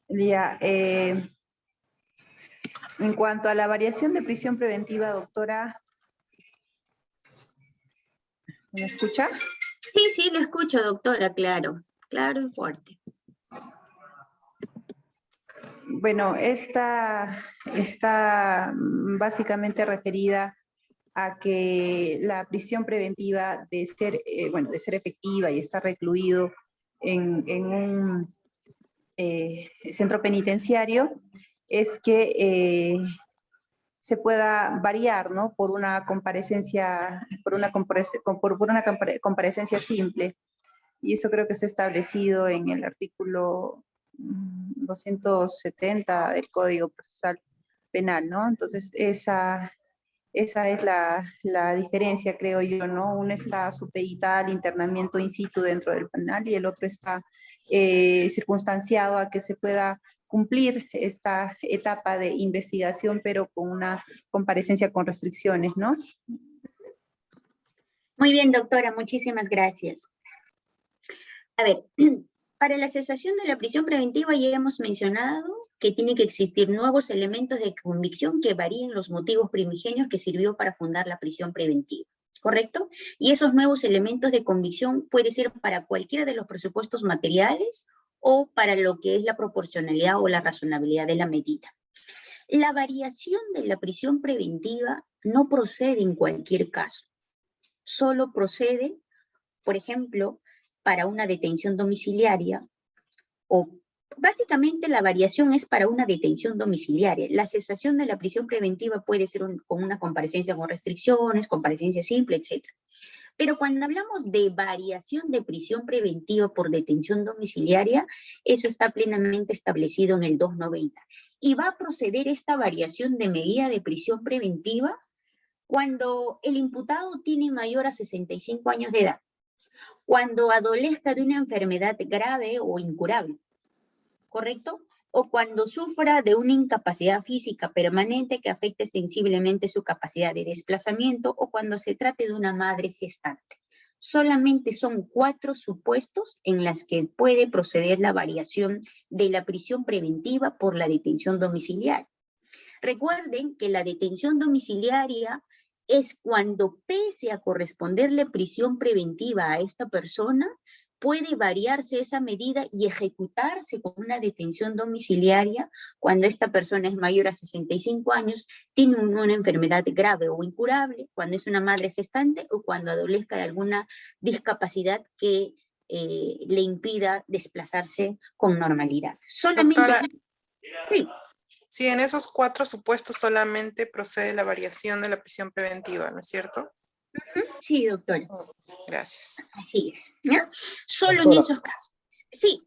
Ya, en cuanto a la variación de prisión preventiva, doctora, ¿me escucha? Sí, lo escucho, doctora, claro. Claro y fuerte. Bueno, esta está básicamente referida a que la prisión preventiva, de ser efectiva y estar recluido en un centro penitenciario, es que se pueda variar, ¿no?, por una comparecencia simple. Y eso creo que está establecido en el artículo 270 del Código Procesal Penal, ¿no? Entonces, esa es la diferencia, creo yo, ¿no? Uno está supeditada al internamiento in situ dentro del penal y el otro está circunstanciado a que se pueda cumplir esta etapa de investigación, pero con una comparecencia con restricciones, ¿no? Muy bien, doctora, muchísimas gracias. A ver, para la cesación de la prisión preventiva ya hemos mencionado que tiene que existir nuevos elementos de convicción que varíen los motivos primigenios que sirvió para fundar la prisión preventiva, ¿correcto? Y esos nuevos elementos de convicción puede ser para cualquiera de los presupuestos materiales o para lo que es la proporcionalidad o la razonabilidad de la medida. La variación de la prisión preventiva no procede en cualquier caso. solo procede, por ejemplo, para una detención domiciliaria, o básicamente la variación es para una detención domiciliaria. La cesación de la prisión preventiva puede ser con una comparecencia con restricciones, comparecencia simple, etc. Pero cuando hablamos de variación de prisión preventiva por detención domiciliaria, eso está plenamente establecido en el 290. Y va a proceder esta variación de medida de prisión preventiva cuando el imputado tiene mayor a 65 años de edad, cuando adolezca de una enfermedad grave o incurable, ¿correcto? O cuando sufra de una incapacidad física permanente que afecte sensiblemente su capacidad de desplazamiento, o cuando se trate de una madre gestante. Solamente son 4 supuestos en las que puede proceder la variación de la prisión preventiva por la detención domiciliaria. Recuerden que la detención domiciliaria es cuando, pese a corresponderle prisión preventiva a esta persona, puede variarse esa medida y ejecutarse con una detención domiciliaria cuando esta persona es mayor a 65 años, tiene una enfermedad grave o incurable, cuando es una madre gestante o cuando adolezca de alguna discapacidad que le impida desplazarse con normalidad. Solamente... Doctora, sí. Sí, en esos 4 supuestos solamente procede la variación de la prisión preventiva, ¿no es cierto? Sí, doctora. Gracias. Así es, ¿ya? Solo Doctora, en esos casos. Sí,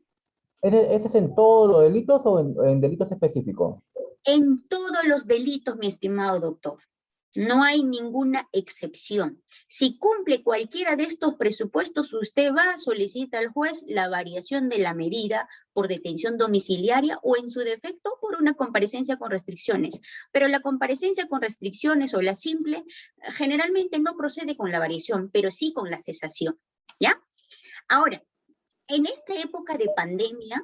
¿Ese es en todos los delitos o en delitos específicos? en todos los delitos, mi estimado doctor. No hay ninguna excepción. Si cumple cualquiera de estos presupuestos, usted va, solicita al juez la variación de la medida por detención domiciliaria o, en su defecto, por una comparecencia con restricciones. Pero la comparecencia con restricciones o la simple generalmente no procede con la variación, pero sí con la cesación, ¿ya? Ahora, en esta época de pandemia,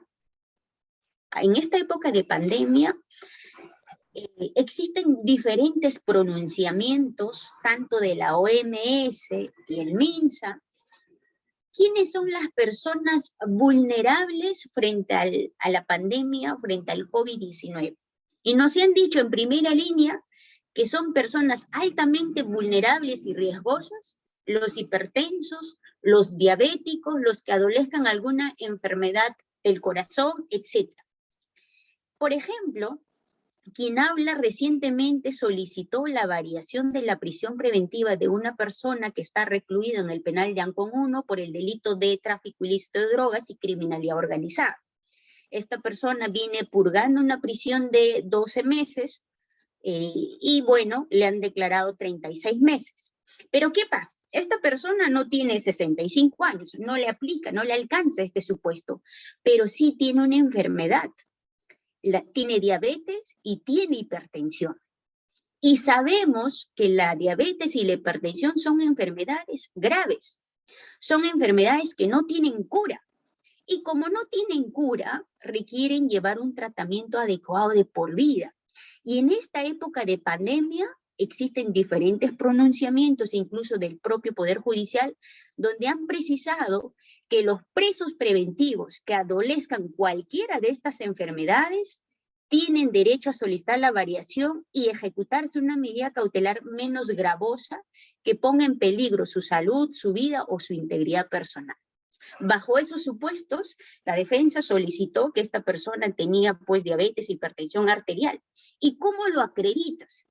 existen diferentes pronunciamientos, tanto de la OMS y el MINSA. ¿Quiénes son las personas vulnerables frente a la pandemia, frente al COVID-19? Y nos han dicho en primera línea que son personas altamente vulnerables y riesgosas, los hipertensos, los diabéticos, los que adolezcan alguna enfermedad del corazón, etc. Por ejemplo, quien habla recientemente solicitó la variación de la prisión preventiva de una persona que está recluida en el penal de Ancón 1 por el delito de tráfico ilícito de drogas y criminalidad organizada. Esta persona viene purgando una prisión de 12 meses y bueno, le han declarado 36 meses. Pero ¿qué pasa? Esta persona no tiene 65 años, no le aplica, no le alcanza este supuesto, pero sí tiene una enfermedad. Tiene diabetes y tiene hipertensión. Y sabemos que la diabetes y la hipertensión son enfermedades graves. Son enfermedades que no tienen cura. Y como no tienen cura, requieren llevar un tratamiento adecuado de por vida. Y en esta época de pandemia existen diferentes pronunciamientos, incluso del propio Poder Judicial, donde han precisado que los presos preventivos que adolezcan cualquiera de estas enfermedades tienen derecho a solicitar la variación y ejecutarse una medida cautelar menos gravosa que ponga en peligro su salud, su vida o su integridad personal. Bajo esos supuestos, la defensa solicitó que esta persona tenía pues diabetes, hipertensión arterial. ¿Y cómo lo acreditas?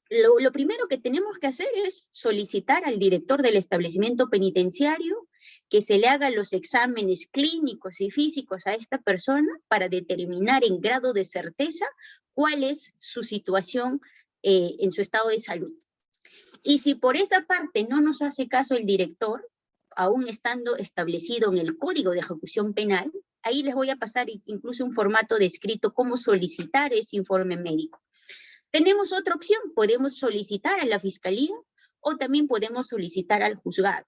Lo primero que tenemos que hacer es solicitar al director del establecimiento penitenciario que se le hagan los exámenes clínicos y físicos a esta persona para determinar en grado de certeza cuál es su situación en su estado de salud. Y si por esa parte no nos hace caso el director, aún estando establecido en el Código de Ejecución Penal, ahí les voy a pasar incluso un formato de escrito cómo solicitar ese informe médico. Tenemos otra opción, podemos solicitar a la Fiscalía o también podemos solicitar al juzgado.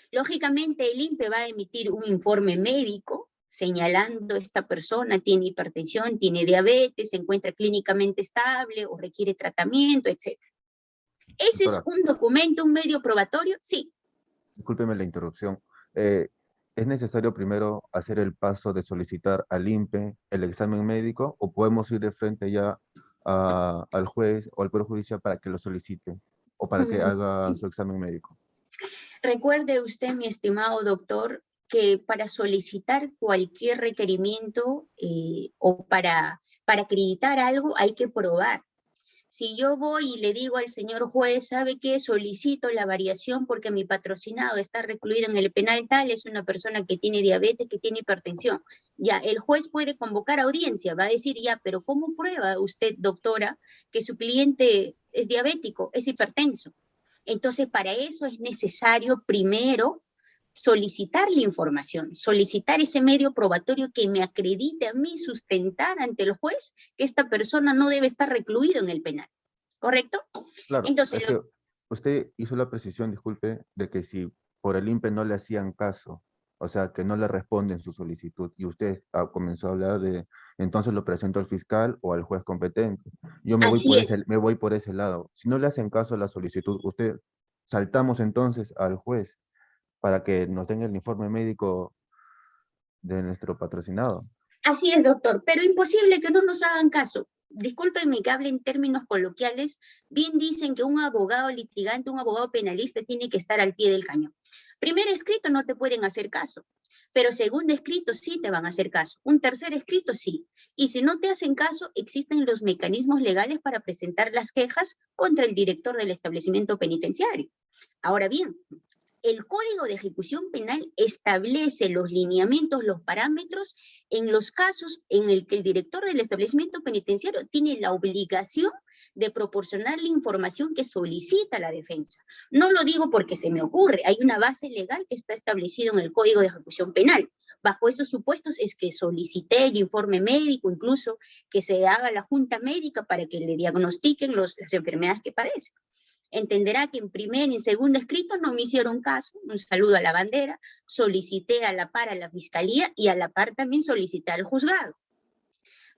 Lógicamente el INPE va a emitir un informe médico señalando esta persona tiene hipertensión, tiene diabetes, se encuentra clínicamente estable o requiere tratamiento, etc. ¿Ese es un documento, un medio probatorio? Sí. Discúlpeme la interrupción. ¿Es necesario primero hacer el paso de solicitar al INPE el examen médico o podemos ir de frente ya al juez o al Poder Judicial para que lo solicite? o para que haga su examen médico. Recuerde usted, mi estimado doctor, que para solicitar cualquier requerimiento o para acreditar algo hay que probar. Si yo voy y le digo al señor juez, ¿sabe qué? Solicito la variación porque mi patrocinado está recluido en el penal tal, es una persona que tiene diabetes, que tiene hipertensión. Ya, el juez puede convocar audiencia, va a decir, ya, pero ¿cómo prueba usted, doctora, que su cliente es diabético, es hipertenso? Entonces, para eso es necesario primero solicitar la información, solicitar ese medio probatorio que me acredite a mí, sustentar ante el juez que esta persona no debe estar recluido en el penal, ¿correcto? Claro, Entonces, es que usted hizo la precisión, disculpe, de que si por el INPE no le hacían caso, o sea, que no le responden su solicitud, y usted comenzó a hablar de, entonces lo presento al fiscal o al juez competente. Yo me voy por ese lado. Si no le hacen caso a la solicitud, saltamos entonces al juez para que nos den el informe médico de nuestro patrocinado. Así es, doctor, pero imposible que no nos hagan caso. Discúlpenme que hable en términos coloquiales, bien dicen que un abogado litigante, un abogado penalista tiene que estar al pie del cañón. Primer escrito no te pueden hacer caso, pero segundo escrito sí te van a hacer caso. Un tercer escrito sí. Y si no te hacen caso, existen los mecanismos legales para presentar las quejas contra el director del establecimiento penitenciario. Ahora bien, el Código de Ejecución Penal establece los lineamientos, los parámetros en los casos en el que el director del establecimiento penitenciario tiene la obligación de proporcionar la información que solicita la defensa. No lo digo porque se me ocurre, hay una base legal que está establecido en el Código de Ejecución Penal. Bajo esos supuestos es que solicité el informe médico, incluso que se haga la junta médica para que le diagnostiquen las enfermedades que padece. Entenderá que en primer y en segundo escrito no me hicieron caso, un saludo a la bandera, solicité a la par a la fiscalía y a la par también solicité al juzgado.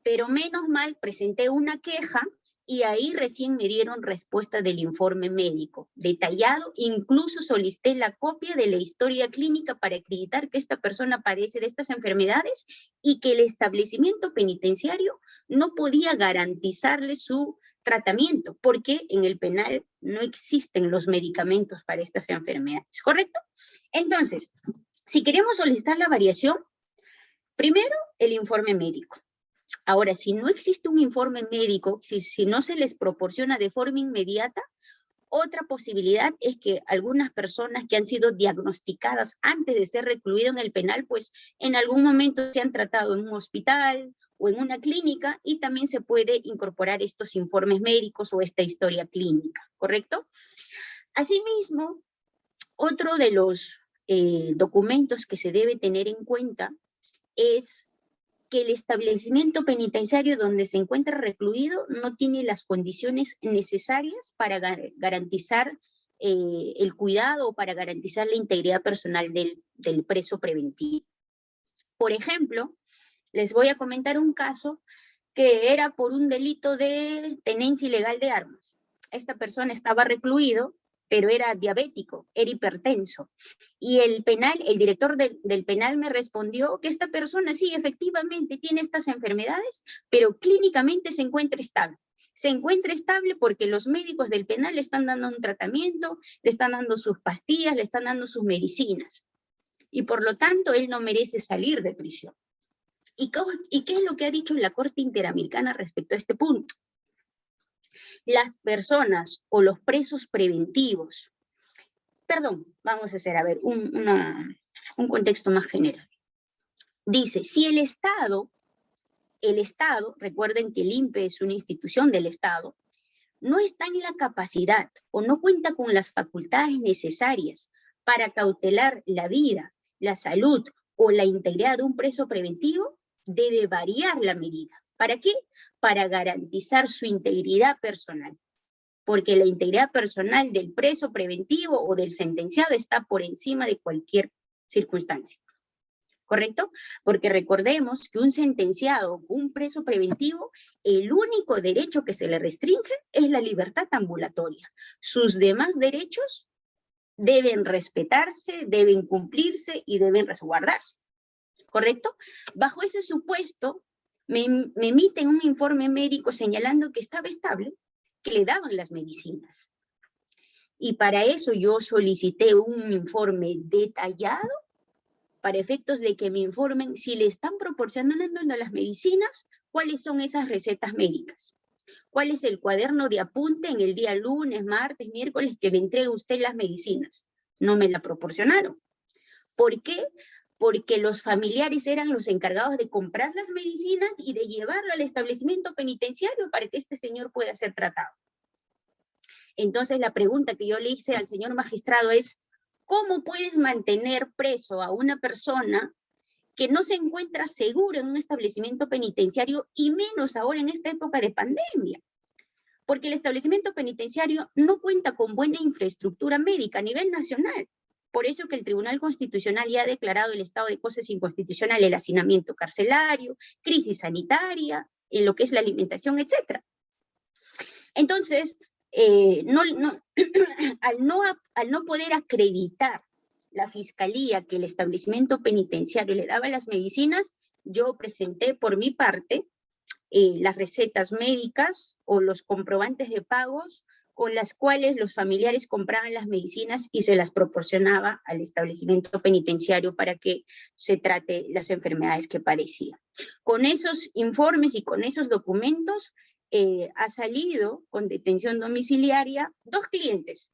Pero menos mal presenté una queja y ahí recién me dieron respuesta del informe médico, detallado, incluso solicité la copia de la historia clínica para acreditar que esta persona padece de estas enfermedades y que el establecimiento penitenciario no podía garantizarle su tratamiento, porque en el penal no existen los medicamentos para estas enfermedades, ¿correcto? Entonces, si queremos solicitar la variación, primero el informe médico. Ahora, si no existe un informe médico, si no se les proporciona de forma inmediata, otra posibilidad es que algunas personas que han sido diagnosticadas antes de ser recluidas en el penal, pues en algún momento se han tratado en un hospital o en una clínica y también se puede incorporar estos informes médicos o esta historia clínica, ¿correcto? Asimismo, otro de los documentos que se debe tener en cuenta es que el establecimiento penitenciario donde se encuentra recluido no tiene las condiciones necesarias para garantizar el cuidado o para garantizar la integridad personal del preso preventivo. Por ejemplo, les voy a comentar un caso que era por un delito de tenencia ilegal de armas. Esta persona estaba recluido, pero era diabético, era hipertenso. Y el director del penal me respondió que esta persona sí, efectivamente tiene estas enfermedades, pero clínicamente se encuentra estable. Se encuentra estable porque los médicos del penal le están dando un tratamiento, le están dando sus pastillas, le están dando sus medicinas. Y por lo tanto, él no merece salir de prisión. ¿Y qué es lo que ha dicho la Corte Interamericana respecto a este punto? Las personas o los presos preventivos, vamos a hacer, un contexto más general. Dice, si el Estado, recuerden que el INPE es una institución del Estado, no está en la capacidad o no cuenta con las facultades necesarias para cautelar la vida, la salud o la integridad de un preso preventivo, debe variar la medida. ¿Para qué? Para garantizar su integridad personal. Porque la integridad personal del preso preventivo o del sentenciado está por encima de cualquier circunstancia. ¿Correcto? Porque recordemos que un sentenciado, un preso preventivo, el único derecho que se le restringe es la libertad ambulatoria. Sus demás derechos deben respetarse, deben cumplirse y deben resguardarse. ¿Correcto? Bajo ese supuesto, me emiten un informe médico señalando que estaba estable, que le daban las medicinas. Y para eso yo solicité un informe detallado para efectos de que me informen si le están proporcionando las medicinas, cuáles son esas recetas médicas. ¿Cuál es el cuaderno de apunte en el día lunes, martes, miércoles que le entrega usted las medicinas? No me la proporcionaron. ¿Por qué? Porque los familiares eran los encargados de comprar las medicinas y de llevarlo al establecimiento penitenciario para que este señor pueda ser tratado. Entonces la pregunta que yo le hice al señor magistrado es, ¿cómo puedes mantener preso a una persona que no se encuentra segura en un establecimiento penitenciario y menos ahora en esta época de pandemia? Porque el establecimiento penitenciario no cuenta con buena infraestructura médica a nivel nacional. Por eso que el Tribunal Constitucional ya ha declarado el estado de cosas inconstitucional, el hacinamiento carcelario, crisis sanitaria, en lo que es la alimentación, etc. Entonces, al no poder acreditar la fiscalía que el establecimiento penitenciario le daba las medicinas, yo presenté por mi parte las recetas médicas o los comprobantes de pagos con las cuales los familiares compraban las medicinas y se las proporcionaba al establecimiento penitenciario para que se trate las enfermedades que padecía. Con esos informes y con esos documentos ha salido con detención domiciliaria 2 clientes.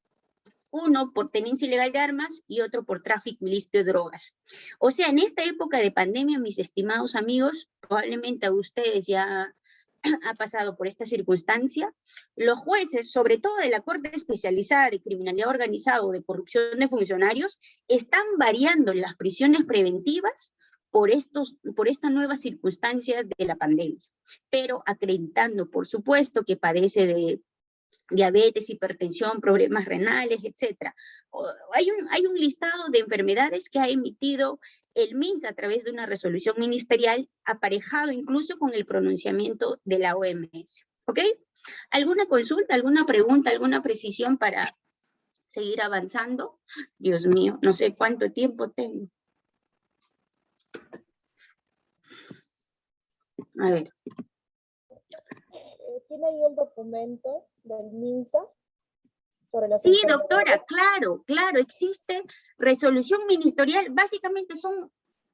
Uno por tenencia ilegal de armas y otro por tráfico ilícito de drogas. O sea, en esta época de pandemia, mis estimados amigos, probablemente a ustedes ya ha pasado por esta circunstancia, los jueces, sobre todo de la Corte Especializada de Criminalidad Organizada o de Corrupción de Funcionarios, están variando las prisiones preventivas por estas nuevas circunstancias de la pandemia, pero acreditando, por supuesto, que padece de diabetes, hipertensión, problemas renales, etc. Hay un listado de enfermedades que ha emitido el MINSA a través de una resolución ministerial, aparejado incluso con el pronunciamiento de la OMS. ¿Ok? ¿Alguna consulta, alguna pregunta, alguna precisión para seguir avanzando? Dios mío, no sé cuánto tiempo tengo. A ver. ¿Tiene ahí el documento del MINSA sobre las Sí, enfermedades? doctora, claro, existe resolución ministerial, básicamente son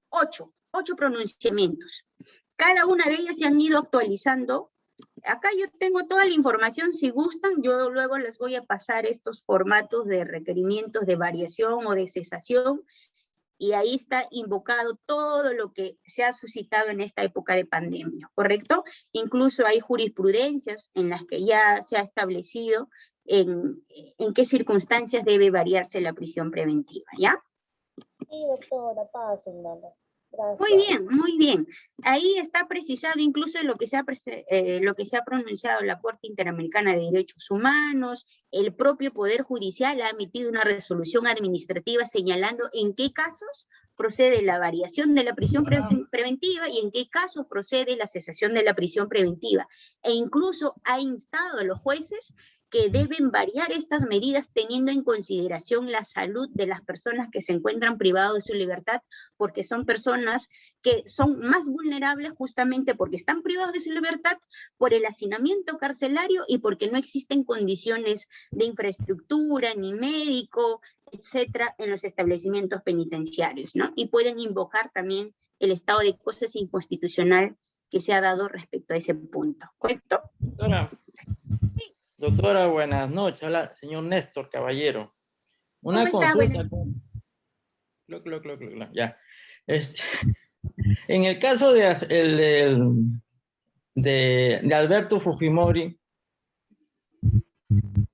8 pronunciamientos. Cada una de ellas se han ido actualizando. Acá yo tengo toda la información, si gustan, yo luego les voy a pasar estos formatos de requerimientos de variación o de cesación, y ahí está invocado todo lo que se ha suscitado en esta época de pandemia, ¿correcto? Incluso hay jurisprudencias en las que ya se ha establecido en qué circunstancias debe variarse la prisión preventiva, ¿ya? Sí, doctora, pásenla. Gracias. Muy bien. Ahí está precisado incluso lo que se ha pronunciado la Corte Interamericana de Derechos Humanos. El propio Poder Judicial ha emitido una resolución administrativa señalando en qué casos procede la variación de la prisión preventiva y en qué casos procede la cesación de la prisión preventiva. E incluso ha instado a los jueces que deben variar estas medidas teniendo en consideración la salud de las personas que se encuentran privados de su libertad, porque son personas que son más vulnerables justamente porque están privados de su libertad por el hacinamiento carcelario y porque no existen condiciones de infraestructura, ni médico, etcétera, en los establecimientos penitenciarios, ¿no? Y pueden invocar también el estado de cosas inconstitucional que se ha dado respecto a ese punto, ¿correcto? Doctora, buenas noches. Hola, señor Néstor Caballero. Una ¿Cómo está? consulta. Ya. En el caso de Alberto Fujimori.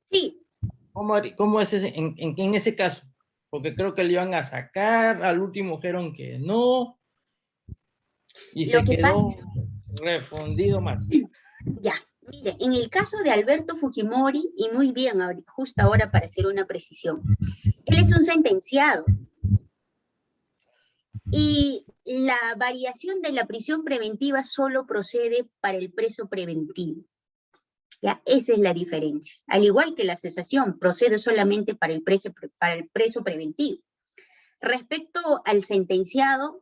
Sí. ¿Cómo es en ese caso? Porque creo que le iban a sacar, al último dijeron que no, y se quedó refundido más. Ya. Mire, en el caso de Alberto Fujimori, y muy bien, justo ahora para hacer una precisión, él es un sentenciado. Y la variación de la prisión preventiva solo procede para el preso preventivo. Ya, esa es la diferencia. Al igual que la cesación, procede solamente para el preso preventivo. Respecto al sentenciado,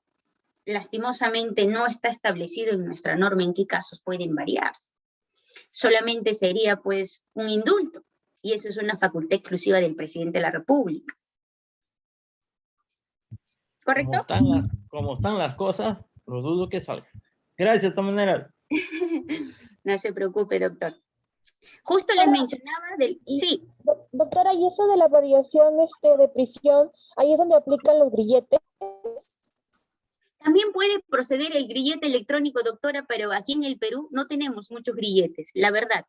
lastimosamente no está establecido en nuestra norma en qué casos pueden variarse. Solamente sería pues un indulto, y eso es una facultad exclusiva del presidente de la República. ¿Correcto? Como están las cosas, lo dudo que salga. Gracias, de todas maneras. No se preocupe, doctor. Justo les mencionaba del... Sí. Doctora, ¿y eso de la variación de prisión, ahí es donde aplican los grilletes? También puede proceder el grillete electrónico, doctora, pero aquí en el Perú no tenemos muchos grilletes, la verdad.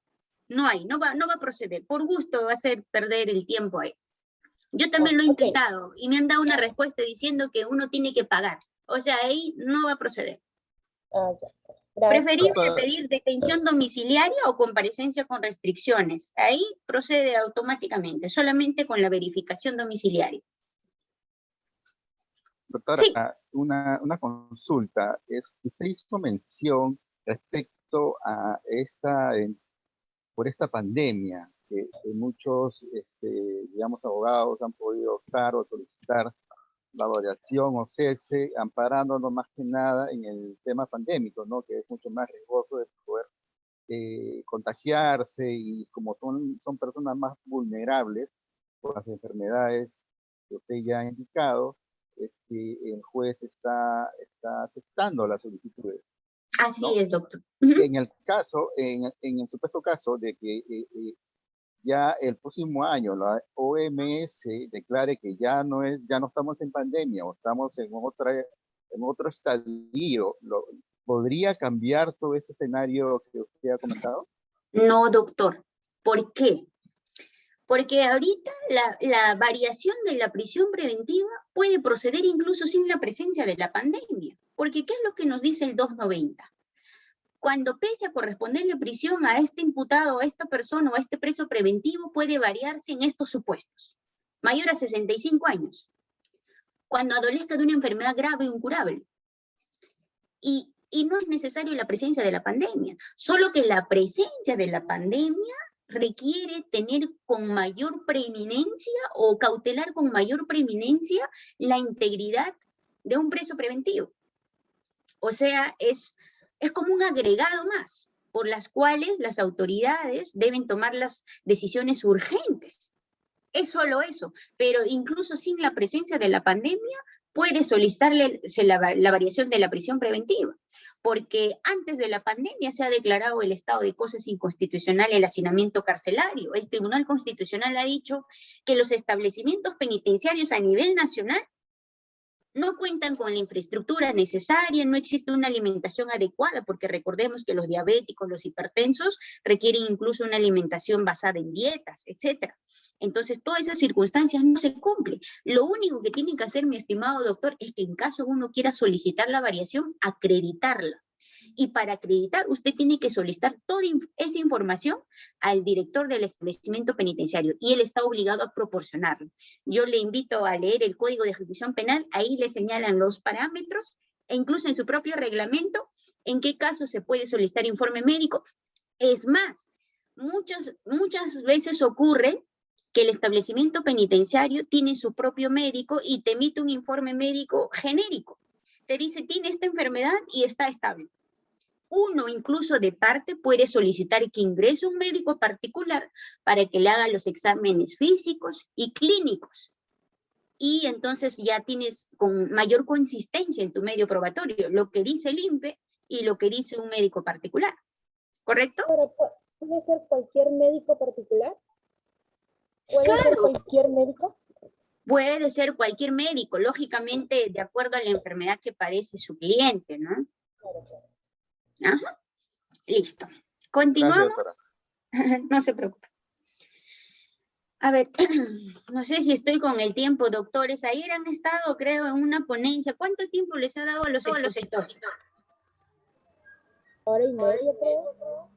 No hay, no va a proceder. Por gusto va a hacer perder el tiempo ahí. Yo también lo he intentado y me han dado una respuesta diciendo que uno tiene que pagar. O sea, ahí no va a proceder. Preferible pedir detención domiciliaria o comparecencia con restricciones. Ahí procede automáticamente, solamente con la verificación domiciliaria. Doctora, Sí. una consulta. Usted hizo mención respecto a por esta pandemia, que muchos, digamos, abogados han podido optar o solicitar la variación o cese, amparándonos más que nada en el tema pandémico, ¿no? Que es mucho más riesgoso de poder contagiarse, y como son personas más vulnerables por las enfermedades que usted ya ha indicado, el juez está aceptando las solicitudes. Así ¿no? es, doctor. En el el supuesto caso de que ya el próximo año la OMS declare que ya no estamos en pandemia o estamos en otro estadio, ¿podría cambiar todo este escenario que usted ha comentado? No, doctor. ¿Por qué? Porque ahorita la variación de la prisión preventiva puede proceder incluso sin la presencia de la pandemia. Porque ¿qué es lo que nos dice el 290? Cuando pese a corresponderle prisión a este imputado, a esta persona o a este preso preventivo, puede variarse en estos supuestos. Mayor a 65 años. Cuando adolezca de una enfermedad grave o incurable. Y no es necesario la presencia de la pandemia. Solo que la presencia de la pandemia requiere tener con mayor preeminencia o cautelar con mayor preeminencia la integridad de un preso preventivo. O sea, es como un agregado más, por las cuales las autoridades deben tomar las decisiones urgentes. Es solo eso, pero incluso sin la presencia de la pandemia, puede solicitarle la variación de la prisión preventiva, porque antes de la pandemia se ha declarado el estado de cosas inconstitucional el hacinamiento carcelario. El Tribunal Constitucional ha dicho que los establecimientos penitenciarios a nivel nacional no cuentan con la infraestructura necesaria, no existe una alimentación adecuada, porque recordemos que los diabéticos, los hipertensos, requieren incluso una alimentación basada en dietas, etc. Entonces, todas esas circunstancias no se cumplen. Lo único que tiene que hacer, mi estimado doctor, es que en caso uno quiera solicitar la variación, acreditarla. Y para acreditar, usted tiene que solicitar toda esa información al director del establecimiento penitenciario y él está obligado a proporcionarlo. Yo le invito a leer el Código de Ejecución Penal, ahí le señalan los parámetros e incluso en su propio reglamento en qué caso se puede solicitar informe médico. Es más, muchas veces ocurre que el establecimiento penitenciario tiene su propio médico y te emite un informe médico genérico. Te dice, tiene esta enfermedad y está estable. Uno incluso de parte puede solicitar que ingrese un médico particular para que le haga los exámenes físicos y clínicos. Y entonces ya tienes con mayor consistencia en tu medio probatorio lo que dice el INPE y lo que dice un médico particular. ¿Correcto? ¿Puede ser cualquier médico particular? ¿Puede ser cualquier médico? Puede ser cualquier médico, lógicamente de acuerdo a la enfermedad que padece su cliente, ¿no? Ajá. Listo. Continuamos. No se preocupe. A ver, no sé si estoy con el tiempo, doctores. Ayer han estado, creo, en una ponencia. ¿Cuánto tiempo les ha dado a los expositores? Hora y media, creo.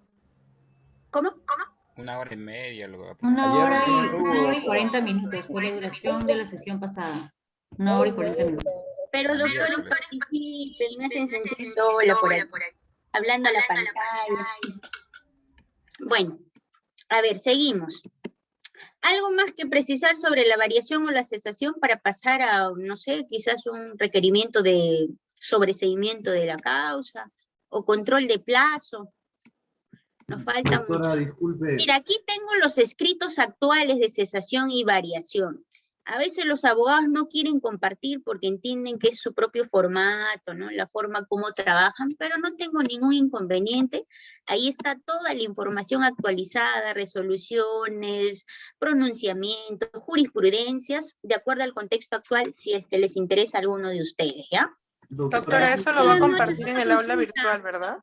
¿Cómo? 1 hora y media. Una hora y 40 minutos fue la duración de la sesión pasada. 1 hora y 40 minutos. Pero doctores participen, me hacen sentir sola por ahí, hablando a la pantalla. Bueno, a ver, seguimos. ¿Algo más que precisar sobre la variación o la cesación para pasar a, no sé, quizás un requerimiento de sobreseimiento de la causa o control de plazo? Nos falta Doctora, mucho. disculpe. Mira, aquí tengo los escritos actuales de cesación y variación. A veces los abogados no quieren compartir porque entienden que es su propio formato, ¿no? La forma como trabajan, pero no tengo ningún inconveniente. Ahí está toda la información actualizada, resoluciones, pronunciamientos, jurisprudencias, de acuerdo al contexto actual, si es que les interesa a alguno de ustedes, ¿ya? Doctora, eso lo va a compartir en el aula virtual, ¿verdad?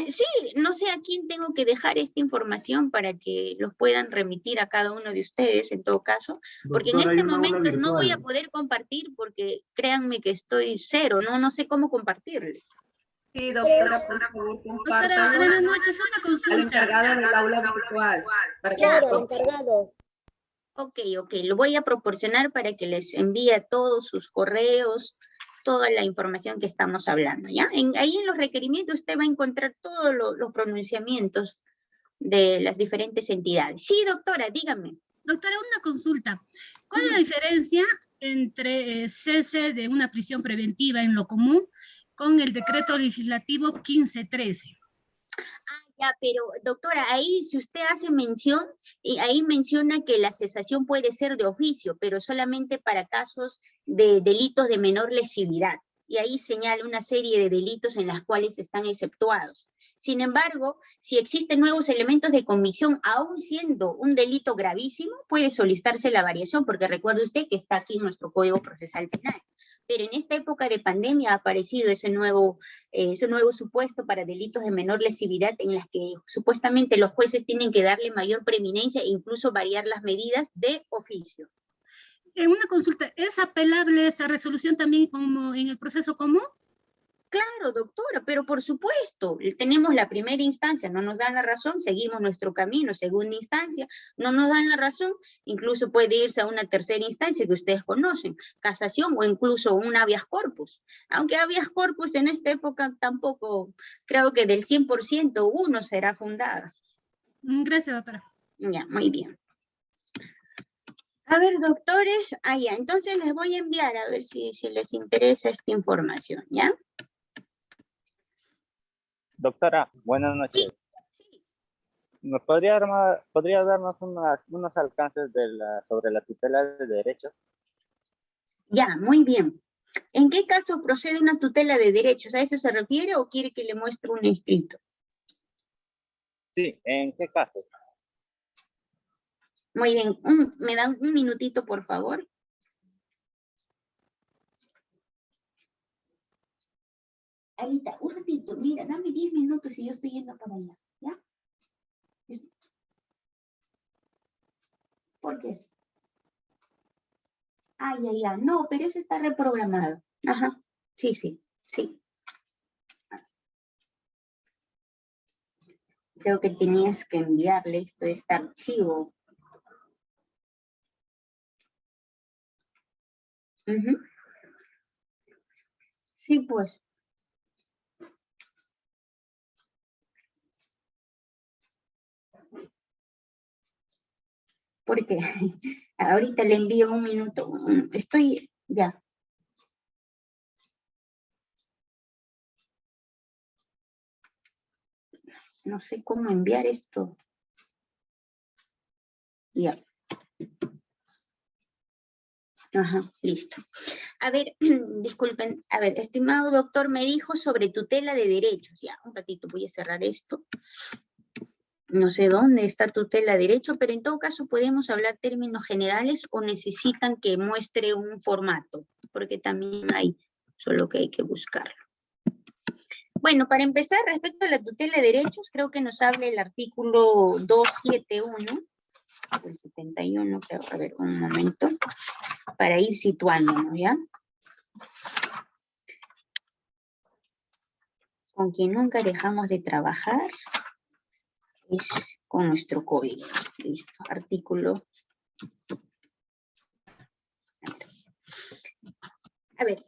Sí, no sé a quién tengo que dejar esta información para que los puedan remitir a cada uno de ustedes en todo caso, porque Doctora, en este hay una aula momento no voy a virtual. poder compartir porque créanme que estoy cero, no sé cómo compartirle. Sí, doctora, por favor, compártalo buenas noches, una consulta. al encargado del aula virtual. Para que Claro, lo- encargado. Ok, lo voy a proporcionar para que les envíe a todos sus correos, toda la información que estamos hablando, ¿ya? Ahí en los requerimientos usted va a encontrar todos los pronunciamientos de las diferentes entidades. Sí, doctora, dígame. Doctora, una consulta. ¿Cuál es la diferencia entre cese de una prisión preventiva en lo común con el decreto legislativo 1513? Ya, pero doctora, ahí si usted hace mención, y ahí menciona que la cesación puede ser de oficio, pero solamente para casos de delitos de menor lesividad. Y ahí señala una serie de delitos en las cuales están exceptuados. Sin embargo, si existen nuevos elementos de convicción, aún siendo un delito gravísimo, puede solicitarse la variación, porque recuerde usted que está aquí en nuestro Código Procesal Penal. Pero en esta época de pandemia ha aparecido ese nuevo supuesto para delitos de menor lesividad en las que supuestamente los jueces tienen que darle mayor preeminencia e incluso variar las medidas de oficio. Una consulta, ¿es apelable esa resolución también como en el proceso común? Claro, doctora, pero por supuesto, tenemos la primera instancia, no nos dan la razón, seguimos nuestro camino, segunda instancia, no nos dan la razón, incluso puede irse a una tercera instancia que ustedes conocen, casación o incluso un habeas corpus, aunque habeas corpus en esta época tampoco, creo que del 100% uno será fundada. Gracias, doctora. Ya, muy bien. A ver, doctores, ya, entonces les voy a enviar a ver si les interesa esta información, ¿ya? Doctora, buenas noches. ¿Nos podría darnos unos alcances sobre la tutela de derechos? Ya, muy bien. ¿En qué caso procede una tutela de derechos? ¿A eso se refiere o quiere que le muestre un escrito? Sí, ¿en qué caso? Muy bien, ¿me dan un minutito, por favor? Alita, un ratito, mira, dame 10 minutos y yo estoy yendo para allá, ¿ya? ¿Por qué? Ya, no, pero ese está reprogramado. Ajá, sí. Creo que tenías que enviarle este archivo. Sí, pues. Porque ahorita le envío un minuto. Estoy ya. No sé cómo enviar esto. Ya. Ajá, listo. A ver, disculpen. A ver, estimado doctor, me dijo sobre tutela de derechos. Ya, un ratito voy a cerrar esto. No sé dónde está tutela de derecho, pero en todo caso podemos hablar términos generales o necesitan que muestre un formato, porque también hay, solo que hay que buscarlo. Bueno, para empezar, respecto a la tutela de derechos, creo que nos habla el artículo 271, el 71, creo, a ver, un momento, para ir situándonos, ¿ya? Con quien nunca dejamos de trabajar es con nuestro código. Listo, artículo. A ver,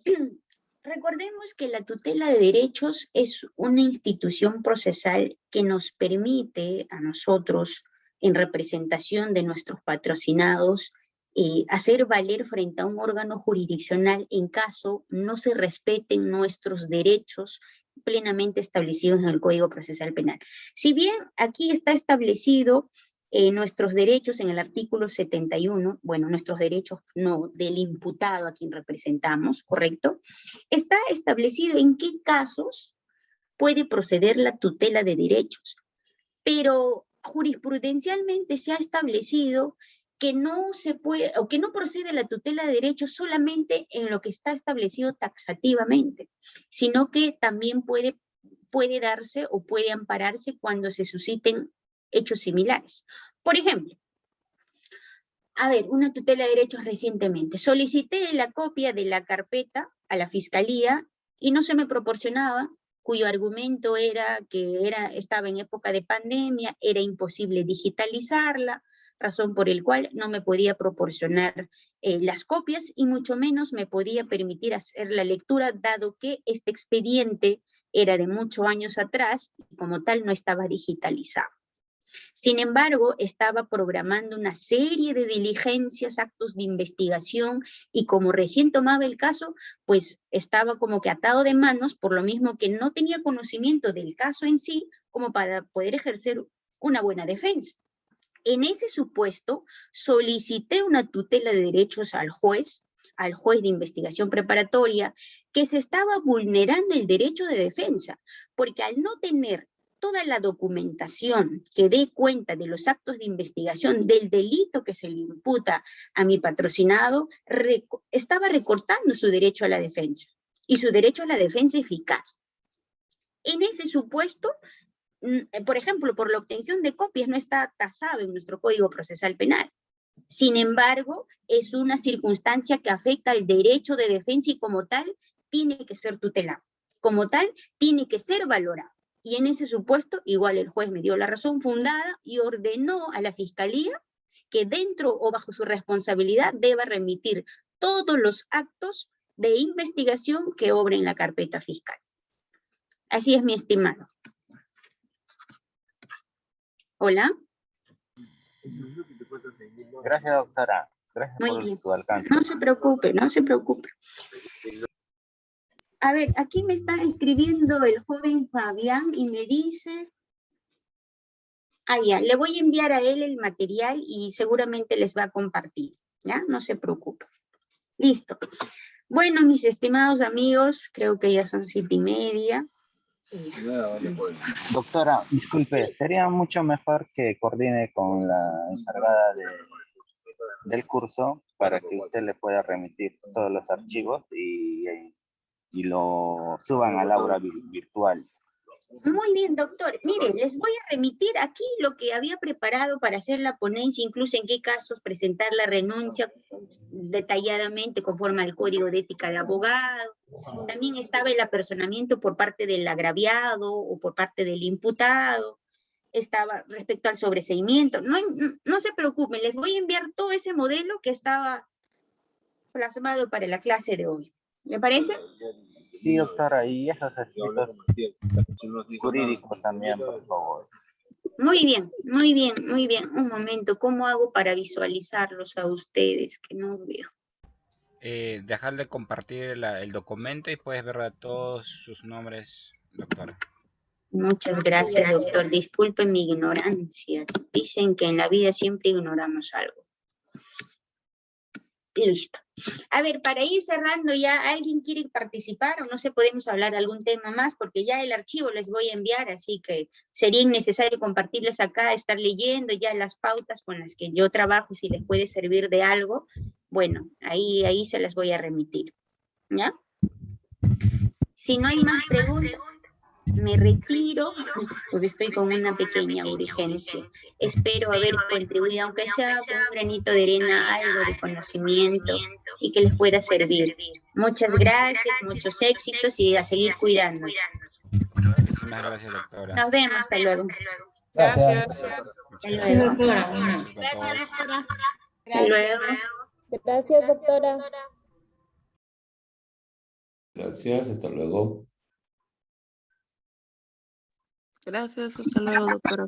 recordemos que la tutela de derechos es una institución procesal que nos permite a nosotros, en representación de nuestros patrocinados, hacer valer frente a un órgano jurisdiccional en caso no se respeten nuestros derechos plenamente establecidos en el Código Procesal Penal. Si bien aquí está establecido nuestros derechos en el artículo 71, bueno, nuestros derechos no, del imputado a quien representamos, ¿correcto? Está establecido en qué casos puede proceder la tutela de derechos, pero jurisprudencialmente se ha establecido que no se puede, o que no procede la tutela de derechos solamente en lo que está establecido taxativamente, sino que también puede darse o puede ampararse cuando se susciten hechos similares. Por ejemplo, a ver, una tutela de derechos recientemente. Solicité la copia de la carpeta a la fiscalía y no se me proporcionaba, cuyo argumento era que estaba en época de pandemia, era imposible digitalizarla, razón por el cual no me podía proporcionar las copias y mucho menos me podía permitir hacer la lectura, dado que este expediente era de muchos años atrás y como tal no estaba digitalizado. Sin embargo, estaba programando una serie de diligencias, actos de investigación, y como recién tomaba el caso, pues estaba como que atado de manos, por lo mismo que no tenía conocimiento del caso en sí, como para poder ejercer una buena defensa. En ese supuesto, solicité una tutela de derechos al juez de investigación preparatoria, que se estaba vulnerando el derecho de defensa, porque al no tener toda la documentación que dé cuenta de los actos de investigación del delito que se le imputa a mi patrocinado, estaba recortando su derecho a la defensa, y su derecho a la defensa eficaz. En ese supuesto, por ejemplo, por la obtención de copias no está tasado en nuestro Código Procesal Penal. Sin embargo, es una circunstancia que afecta al derecho de defensa y como tal tiene que ser tutelado. Como tal, tiene que ser valorado. Y en ese supuesto, igual el juez me dio la razón fundada y ordenó a la Fiscalía que dentro o bajo su responsabilidad deba remitir todos los actos de investigación que obren en la carpeta fiscal. Así es, mi estimado. Hola. Gracias, doctora. Gracias Muy por bien. tu alcance. No se preocupe, no se preocupe. A ver, aquí me está escribiendo el joven Fabián y me dice... ya, le voy a enviar a él el material y seguramente les va a compartir, ¿ya? No se preocupe. Listo. Bueno, mis estimados amigos, creo que ya son 7:30. Doctora, disculpe, sería mucho mejor que coordine con la encargada del curso para que usted le pueda remitir todos los archivos y lo suban al aula virtual. Muy bien, doctor. Miren, les voy a remitir aquí lo que había preparado para hacer la ponencia, incluso en qué casos presentar la renuncia detalladamente conforme al Código de Ética del Abogado. También estaba el apersonamiento por parte del agraviado o por parte del imputado. Estaba respecto al sobreseimiento. No se preocupen, les voy a enviar todo ese modelo que estaba plasmado para la clase de hoy. ¿Le parece? Sí, doctora, y esos escritos jurídicos también, por favor. Muy bien, muy bien, muy bien. Un momento, ¿cómo hago para visualizarlos a ustedes? Que no veo. Dejar de compartir el documento y puedes ver a todos sus nombres, doctora. Muchas gracias, doctor. Disculpen mi ignorancia. Dicen que en la vida siempre ignoramos algo. Listo. A ver, para ir cerrando ya, ¿alguien quiere participar o no sé, podemos hablar de algún tema más? Porque ya el archivo les voy a enviar, así que sería innecesario compartirles acá, estar leyendo ya las pautas con las que yo trabajo, si les puede servir de algo. Bueno, ahí se las voy a remitir. ¿Ya? Si no hay más preguntas, me retiro, porque estoy con una pequeña urgencia. Espero haber contribuido, aunque sea con un granito de arena, algo de conocimiento y que les pueda servir. Muchas gracias, muchos éxitos y a seguir cuidándonos. Muchísimas gracias, doctora. Nos vemos, hasta luego. Gracias. Hasta luego. Gracias, doctora. Hasta luego. Gracias, doctora. Gracias, hasta luego. Gracias, hasta luego, doctora.